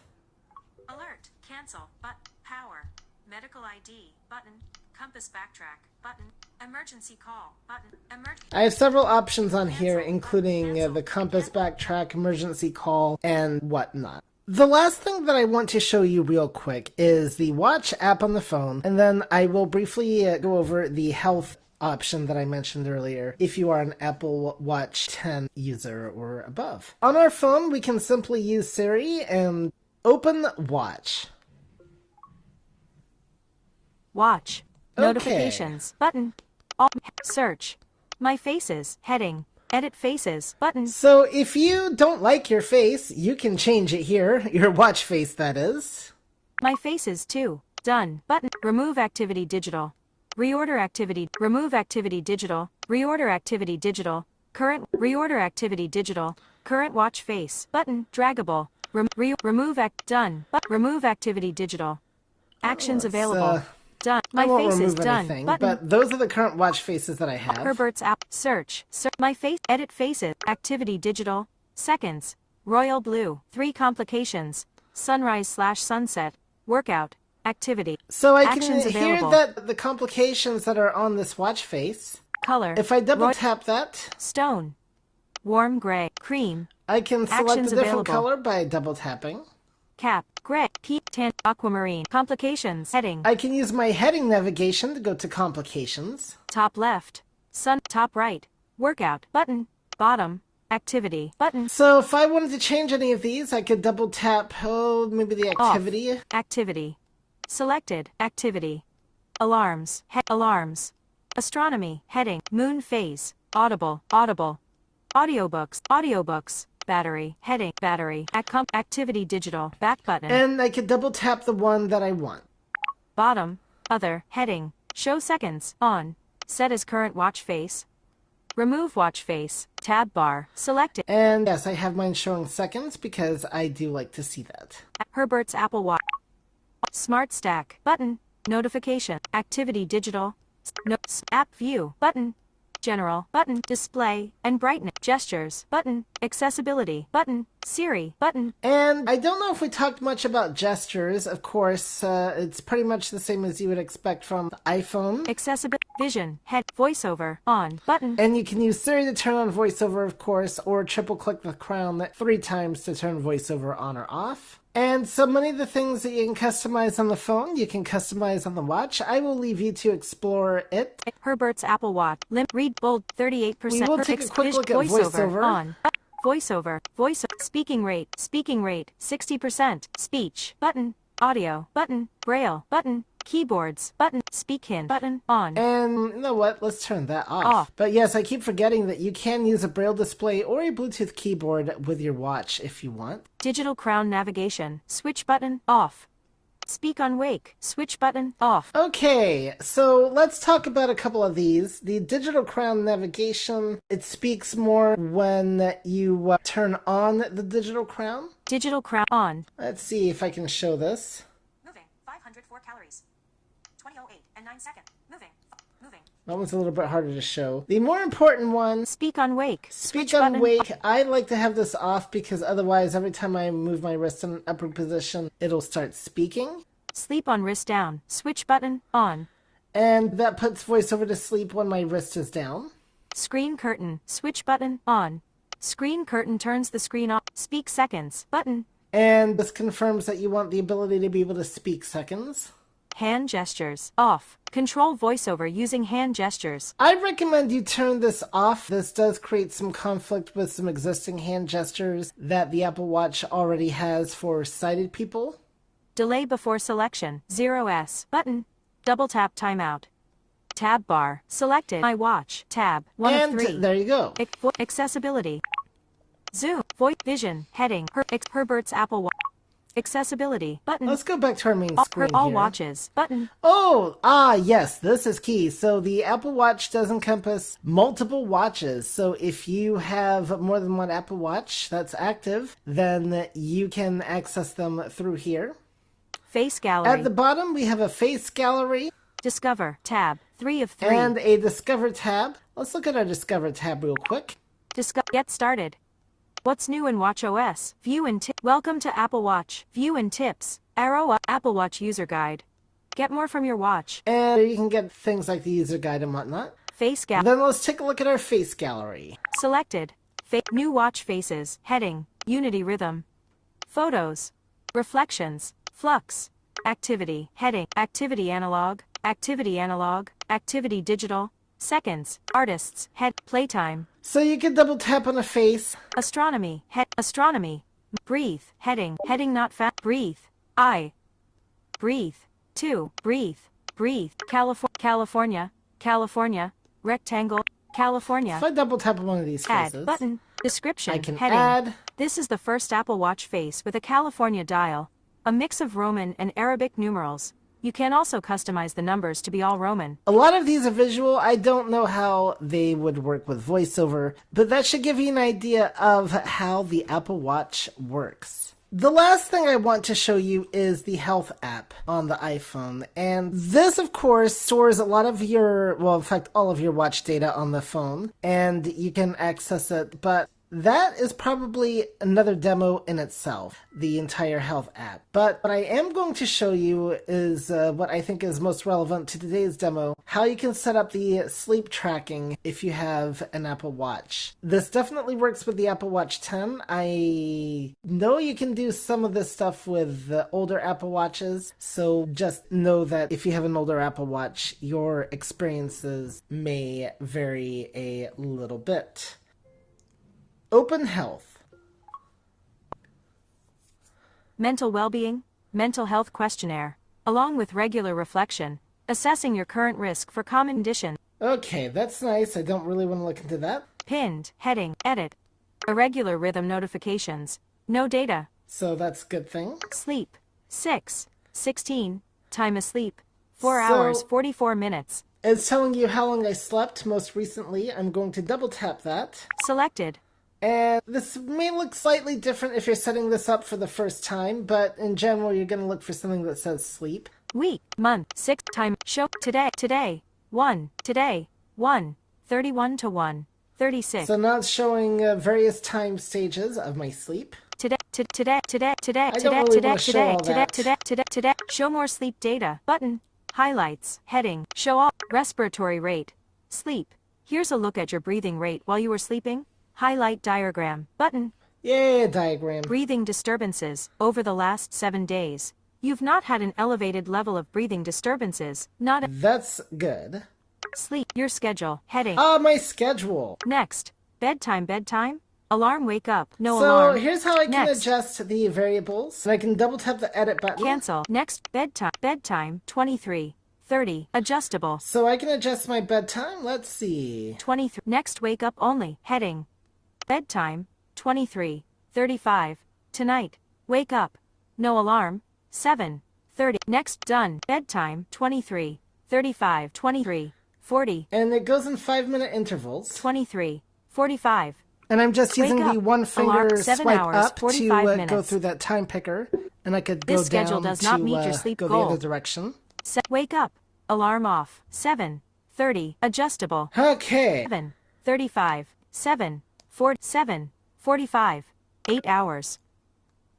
Alert. Cancel. But power. Medical ID. Button. Compass backtrack. Button. Emergency call. Button. I have several options on here, including the compass backtrack, emergency call, and whatnot. The last thing that I want to show you real quick is the watch app on the phone, and then I will briefly go over the health option that I mentioned earlier if you are an Apple Watch 10 user or above. On our phone, we can simply use Siri and open Watch. Watch. Okay. Notifications. Button. Search. My faces. Heading. Edit faces. Button. So if you don't like your face, you can change it here. Your watch face, that is. My faces too. Done. Button. Remove activity digital. Reorder activity. Remove activity digital. Reorder activity digital. Current. Reorder activity digital. Current watch face. Button. Draggable. Remove act. Done. Remove activity digital. Actions available. Done. My face is done. Anything, button. But those are the current watch faces that I have. Herbert's app. Search. My face. Edit faces. Activity digital. Seconds. Royal blue. 3 complications. Sunrise/sunset. Workout. Activity. So I Actions can hear available. that the complications that are on this watch face. Color. If I double tap that, Stone. Warm gray. Cream. I can select Actions a different available. color by double tapping. Cap. Gray. Peat. Tan. Aquamarine. Complications. Heading. I can use my heading navigation to go to complications. Top left. Sun. Top right. Workout. Button. Bottom. Activity. Button. So if I wanted to change any of these, I could double tap, maybe the activity. Off. Activity. Selected. Activity. Alarms. Alarms. Astronomy. Heading. Moon phase. Audible. Audible. Audiobooks. Audiobooks. Battery. Heading. Battery. Activity digital. Back button. And I could double tap the one that I want. Bottom. Other. Heading. Show seconds. On. Set as current watch face. Remove watch face. Tab bar. Selected. And yes, I have mine showing seconds because I do like to see that. Herbert's Apple Watch. Smart Stack. Button. Notification. Activity digital. App view. Button. General. Button. Display. And brightness. Gestures. Button. Accessibility. Button. Siri. Button. And I don't know if we talked much about gestures. Of course, it's pretty much the same as you would expect from the iPhone. Accessibility. Vision. Head. Voiceover. On. Button. And you can use Siri to turn on VoiceOver, of course, or triple click the crown 3 times to turn VoiceOver on or off. And so many of the things that you can customize on the phone, you can customize on the watch. I will leave you to explore it. Herbert's Apple Watch. Read bold 38%. We will take a quick look at VoiceOver. On. Voiceover. Voice. Speaking rate. Speaking rate. 60%. Speech. Button. Audio. Button. Braille. Button. Keyboards. Button. Speak in. Button. On. And you know what? Let's turn that off. Off. But yes, I keep forgetting that you can use a Braille display or a Bluetooth keyboard with your watch if you want. Digital crown navigation. Switch button. Off. Speak on wake. Switch button. Off. Okay, so let's talk about a couple of these. The digital crown navigation, it speaks more when you turn on the digital crown. Digital crown on. Let's see if I can show this. Moving. 504 calories. 20:08 and 9 seconds. Moving. Moving. That one's a little bit harder to show. The more important one, Speak on wake. speak Switch on button. wake. I like to have this off because otherwise every time I move my wrist in an upward position, it'll start speaking. Sleep on wrist down. Switch button. On. And that puts VoiceOver to sleep when my wrist is down. Screen curtain. Switch button. On. Screen curtain turns the screen off. Speak seconds. Button. And this confirms that you want the ability to be able to speak seconds. Hand gestures. Off. Control VoiceOver using hand gestures. I recommend you turn this off. This does create some conflict with some existing hand gestures that the Apple Watch already has for sighted people. Delay before selection. 0S. Button. Double tap timeout. Tab bar. Selected. My watch. Tab. 1 and of 3. There you go. Accessibility. Zoom. Voice. Vision. Heading. Herbert's Apple Watch. Accessibility. Button. Let's go back to our main screen all here. watches. Button. Yes, this is key. So the Apple Watch does encompass multiple watches. So if you have more than one Apple Watch that's active, then you can access them through here. Face gallery. At the bottom, we have a face gallery. Discover. Tab. 3 of 3. And a Discover tab. Let's look at our Discover tab real quick. Get started. What's new in watchOS? View and tip. Welcome to Apple Watch. View and tips. Arrow up. Apple Watch user guide. Get more from your watch. And you can get things like the user guide and whatnot. Face gallery. Then let's take a look at our face gallery. Selected. New watch faces. Heading. Unity rhythm. Photos. Reflections. Flux. Activity. Heading. Activity analog. Activity analog. Activity digital. Seconds. Artists. Head. Playtime. So you can double tap on a face. Astronomy. Head. Astronomy. Breathe. Heading. Heading not fat. Breathe. I. Breathe. 2. Breathe. Breathe. California. California. Rectangle. California. If I double tap on one of these faces. Add button. Description. I can heading. add. This is the first Apple Watch face with a California dial. A mix of Roman and Arabic numerals. You can also customize the numbers to be all Roman. A lot of these are visual. I don't know how they would work with VoiceOver, but that should give you an idea of how the Apple Watch works. The last thing I want to show you is the Health app on the iPhone. And this, of course, stores a lot of your, well, in fact, all of your watch data on the phone, and you can access it. But that is probably another demo in itself, the entire health app. But what I am going to show you is what I think is most relevant to today's demo, how you can set up the sleep tracking if you have an Apple Watch. This definitely works with the Apple Watch 10. I know you can do some of this stuff with the older Apple Watches, so just know that if you have an older Apple Watch, your experiences may vary a little bit. Open Health. Mental well-being, mental health questionnaire, along with regular reflection, assessing your current risk for common conditions. Okay, that's nice. I don't really want to look into that. Pinned, heading, edit. Irregular rhythm notifications, no data. So that's a good thing. Sleep, 6, 16, time asleep, 4 hours, 44 minutes. It's telling you how long I slept most recently. I'm going to double tap that. Selected. And this may look slightly different if you're setting this up for the first time, but in general, you're going to look for something that says sleep. Week, month, 6, time, show, today, 1, today, 1, 31 to 1, 36. So now it's showing various time stages of my sleep. Today, show more sleep data, button, highlights, heading, show all, respiratory rate, sleep. Here's a look at your breathing rate while you were sleeping. Highlight diagram, button. Yeah, diagram. Breathing disturbances, over the last 7 days. You've not had an elevated level of breathing disturbances, not. That's good. Sleep, your schedule, heading. My schedule. Next, bedtime, alarm, wake up, no alarm. So here's how I can adjust the variables. I can double tap the edit button. Cancel, next, bedtime, 23:30, adjustable. So I can adjust my bedtime, let's see. 23, next, wake up only, heading. Bedtime, 23:35, tonight, wake up, no alarm, 7:30, next, done, bedtime, 23:35, 23:40. And it goes in 5-minute intervals. 23:45. And I'm just using the one finger swipe hours, up to go through that time picker. And I could go this schedule down does not to meet your sleep go goal. the other direction. Wake up, alarm off, 7:30, adjustable. Okay. 7:35, 7:45, 8 hours.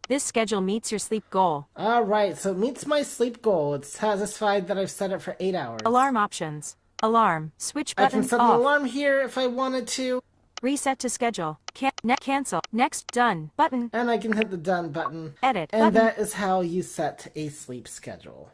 This schedule meets your sleep goal. Alright, so it meets my sleep goal. It's satisfied that I've set it for 8 hours. Alarm options. Alarm, switch I button can set off. an alarm here if I wanted to. Reset to schedule. Cancel. Next, done button. And I can hit the done button. Edit and button. that is how you set a sleep schedule.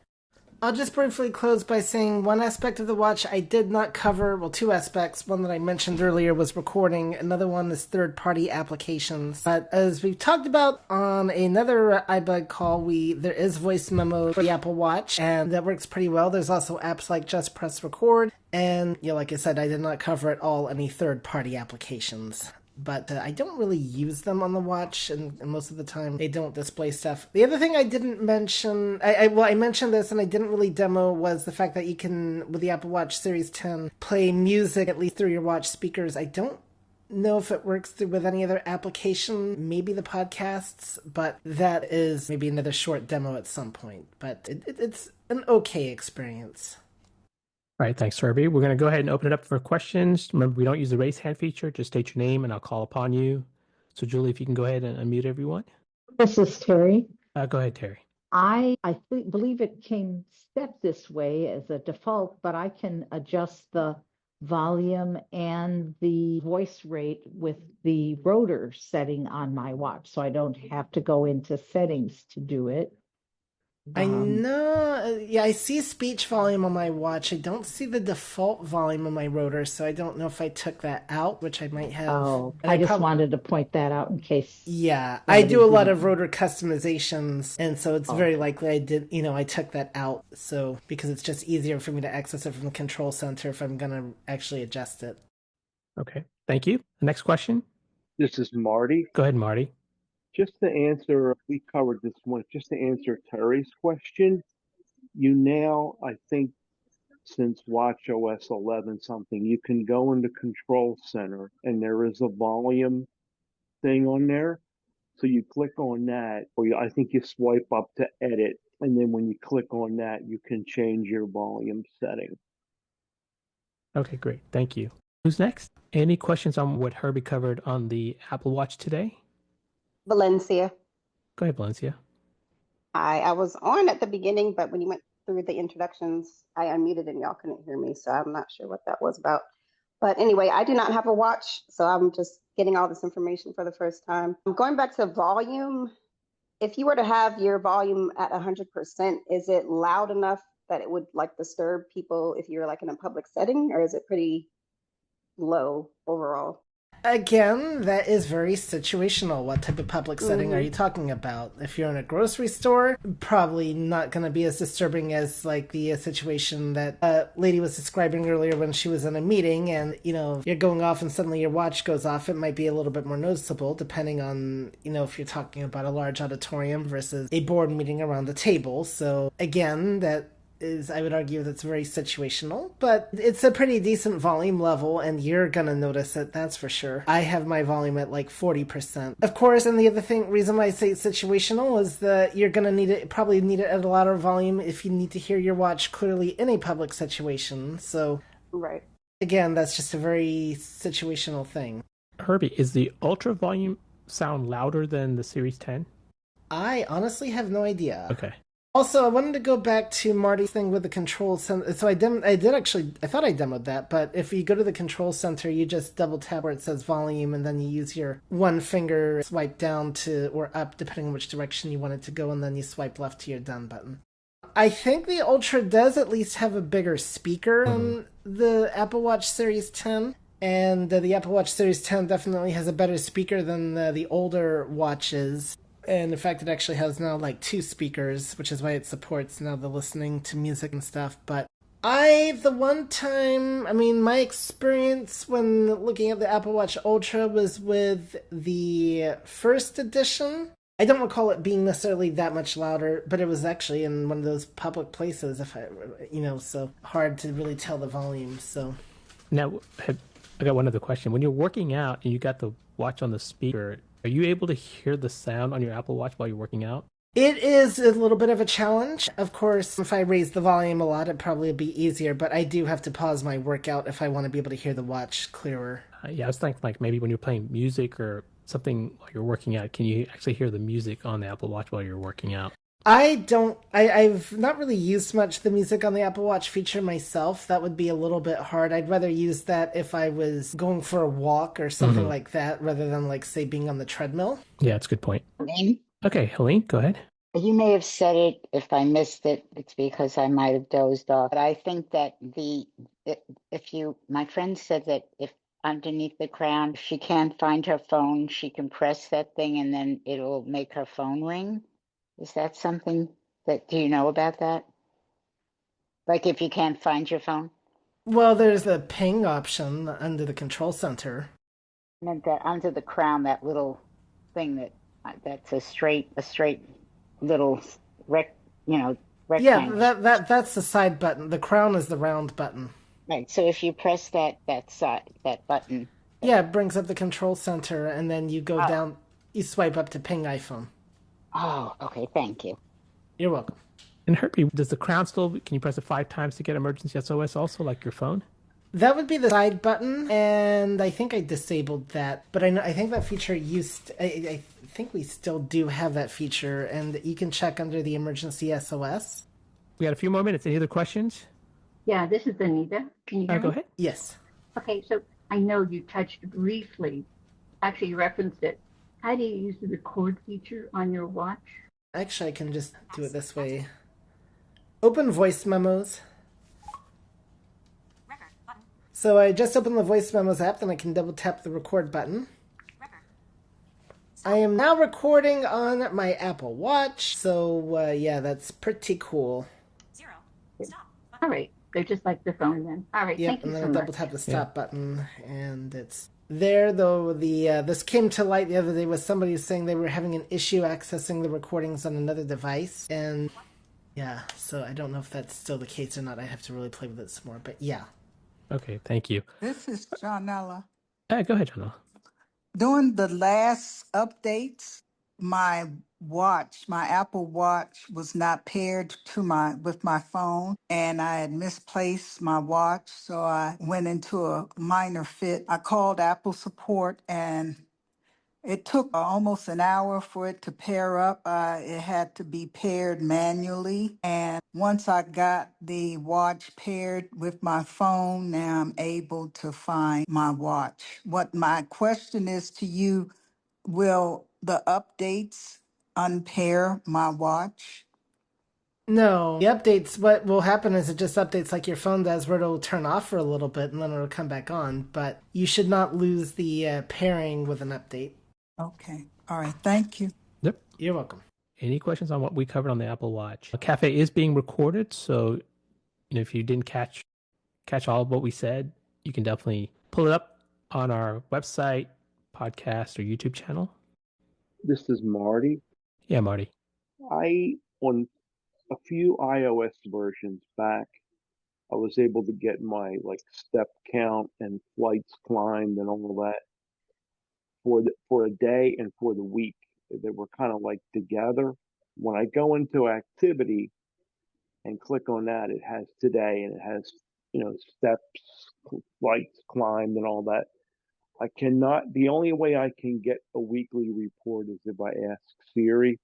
I'll just briefly close by saying one aspect of the watch I did not cover, well, two aspects. One that I mentioned earlier was recording. Another one is third-party applications. But as we've talked about on another iBUG call, there is voice memo for the Apple Watch, and that works pretty well. There's also apps like Just Press Record, and like I said, I did not cover at all any third-party applications. But I don't really use them on the watch, and most of the time they don't display stuff. The other thing I didn't mention, I mentioned this and I didn't really demo, was the fact that you can, with the Apple Watch Series 10, play music at least through your watch speakers. I don't know if it works with any other application, maybe the podcasts, but that is maybe another short demo at some point. But it's an okay experience. All right, thanks, Herbie. We're going to go ahead and open it up for questions. Remember, we don't use the raise hand feature. Just state your name and I'll call upon you. So, Julie, if you can go ahead and unmute everyone. This is Terry. Go ahead, Terry. I believe it came set this way as a default, but I can adjust the volume and the voice rate with the rotor setting on my watch, so I don't have to go into settings to do it. I know, yeah, I see speech volume on my watch. I don't see the default volume on my rotor, so I don't know if I took that out, which I might have. Oh, I just wanted to point that out in case. Yeah, I do a lot of rotor customizations, and so it's very likely I did, I took that out, so, because it's just easier for me to access it from the control center if I'm going to actually adjust it. Okay, thank you. Next question. This is Marty. Go ahead, Marty. Just to answer, we covered this one, just to answer Terry's question, you now, I think, since watchOS 11 something, you can go into Control Center and there is a volume thing on there. So you click on that, or I think you swipe up to edit, and then when you click on that, you can change your volume setting. Okay, great. Thank you. Who's next? Any questions on what Herbie covered on the Apple Watch today? Valencia. Go ahead, Valencia. I was on at the beginning, but when you went through the introductions, I unmuted and y'all couldn't hear me, so I'm not sure what that was about. But anyway, I do not have a watch, so I'm just getting all this information for the first time. Going back to volume, if you were to have your volume at 100%, is it loud enough that it would like disturb people if you're like in a public setting, or is it pretty low overall? Again, that is very situational. What type of public setting are you talking about? If you're in a grocery store, probably not going to be as disturbing as like the situation that a lady was describing earlier when she was in a meeting and, you know, you're going off and suddenly your watch goes off. It might be a little bit more noticeable depending on, you know, if you're talking about a large auditorium versus a board meeting around the table. So again, that is, I would argue, that's very situational, but it's a pretty decent volume level and you're gonna notice it, that's for sure. I have my volume at like 40%. Of course, and the other reason why I say it's situational is that you're gonna probably need it at a louder volume if you need to hear your watch clearly in a public situation. So, right. Again, that's just a very situational thing. Herbie, is the Ultra volume sound louder than the Series 10? I honestly have no idea. Okay. Also, I wanted to go back to Marty's thing with the control center. So I thought I demoed that, but if you go to the control center, you just double tap where it says volume, and then you use your one finger swipe down to or up, depending on which direction you want it to go, and then you swipe left to your done button. I think the Ultra does at least have a bigger speaker than the Apple Watch Series 10. And the Apple Watch Series 10 definitely has a better speaker than the older watches. And in fact, it actually has now like 2 speakers, which is why it supports now the listening to music and stuff. But my experience when looking at the Apple Watch Ultra was with the first edition. I don't recall it being necessarily that much louder, but it was actually in one of those public places, so hard to really tell the volume. So now, I got one other question. When you're working out and you got the watch on the speaker, are you able to hear the sound on your Apple Watch while you're working out? It is a little bit of a challenge. Of course, if I raise the volume a lot, it'd probably be easier, but I do have to pause my workout if I want to be able to hear the watch clearer. Yeah, I was thinking like maybe when you're playing music or something while you're working out, can you actually hear the music on the Apple Watch while you're working out? I've not really used much the music on the Apple Watch feature myself. That would be a little bit hard. I'd rather use that if I was going for a walk or something like that, rather than like, say, being on the treadmill. Yeah, that's a good point. Helene? Okay, Helene, go ahead. You may have said it. If I missed it, it's because I might have dozed off. But I think that my friend said that if underneath the crown, if she can't find her phone, she can press that thing and then it'll make her phone ring. Is that something do you know about that? Like if you can't find your phone? Well, there's the ping option under the control center. I meant that under the crown, that little thing that's a straight little rectangle. Yeah, that's the side button. The crown is the round button. Right. So if you press that button. Yeah, it brings up the control center, and then you go down. You swipe up to ping iPhone. Oh, okay. Thank you. You're welcome. And Herbie, does the crown still? Can you press it 5 times to get emergency SOS? Also, like your phone? That would be the side button, and I think I disabled that. But I think that feature I think we still do have that feature, and you can check under the emergency SOS. We got a few more minutes. Any other questions? Yeah, this is Anita. Can you hear me? Go ahead. Yes. Okay, so I know you touched briefly. Actually, you referenced it. How do you use the record feature on your watch? Actually, I can just do it this way. Open voice memos. So I just opened the voice memos app, then I can double tap the record button. I am now recording on my Apple Watch, so yeah, that's pretty cool. All right, they're just like the phone then. All right, yep, thank you so much. and then I double tap the stop button, and it's there. Though this came to light the other day with somebody saying they were having an issue accessing the recordings on another device, and yeah, so I don't know if that's still the case or not. I have to really play with it some more, but yeah. Okay, thank you. This is Janella. Go ahead, Janella. During the last updates, my watch, my Apple Watch was not paired to with my phone, and I had misplaced my watch, so I went into a minor fit. I called Apple support, and it took almost an hour for it to pair up. It had to be paired manually. And once I got the watch paired with my phone, now I'm able to find my watch. What my question is to you, will the updates unpair my watch? No, the updates, what will happen is it just updates like your phone does, where it'll turn off for a little bit and then it'll come back on. But you should not lose the pairing with an update. Okay. All right. Thank you. Yep. You're welcome. Any questions on what we covered on the Apple Watch? Cafe is being recorded, so if you didn't catch all of what we said, you can definitely pull it up on our website, podcast, or YouTube channel. This is Marty. Yeah, Marty. On a few iOS versions back, I was able to get my step count and flights climbed and all that for a day and for the week. They were kind of like together. When I go into activity and click on that, it has today and it has steps, flights climbed and all that. The only way I can get a weekly report is if I ask Siri.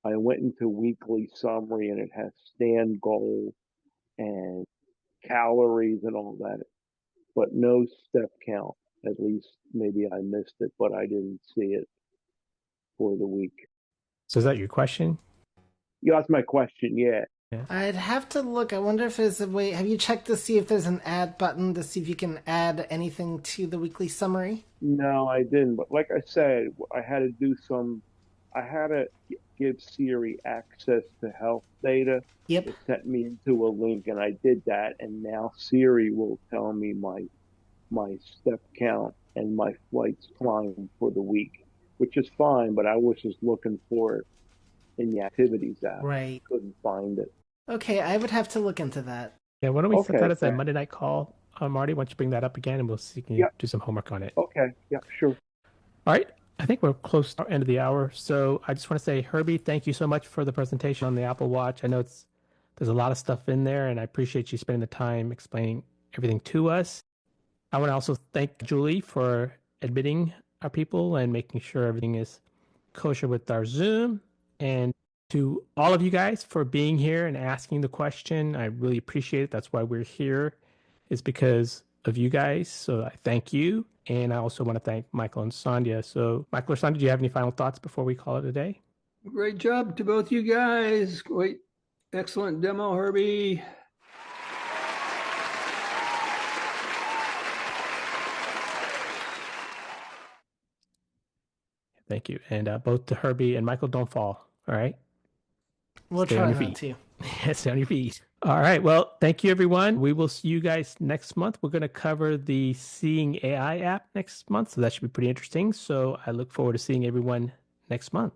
I went into weekly summary and it has stand goal and calories and all that, but no step count. At least maybe I missed it, but I didn't see it for the week. So is that your question? Yeah, that's my question. Yeah. I'd have to look. I wonder if there's a way. Have you checked to see if there's an add button to see if you can add anything to the weekly summary? No, I didn't. But like I said, I had to give Siri access to health data. Yep. It sent me into a link, and I did that. And now Siri will tell me my step count and my flights climbed for the week, which is fine. But I was just looking for it in the activities app. Right. Couldn't find it. Okay, I would have to look into that. Yeah, why don't we set that as a fair. Monday night call, Marty? Why don't you bring that up again, and we'll see if we can do some homework on it. Okay, yeah, sure. All right. I think we're close to the end of the hour. So I just want to say, Herbie, thank you so much for the presentation on the Apple Watch. I know there's a lot of stuff in there, and I appreciate you spending the time explaining everything to us. I want to also thank Julie for admitting our people and making sure everything is kosher with our Zoom. And to all of you guys for being here and asking the question. I really appreciate it. That's why we're here, is because of you guys. So I thank you. And I also want to thank Michael and Sandhya. So Michael or Sandhya, do you have any final thoughts before we call it a day? Great job to both you guys. Great, excellent demo, Herbie. Thank you. And both to Herbie and Michael, don't fall. All right? We'll Stay try on your not feet. to. Stay on your feet. All right. Well, thank you, everyone. We will see you guys next month. We're going to cover the Seeing AI app next month. So that should be pretty interesting. So I look forward to seeing everyone next month.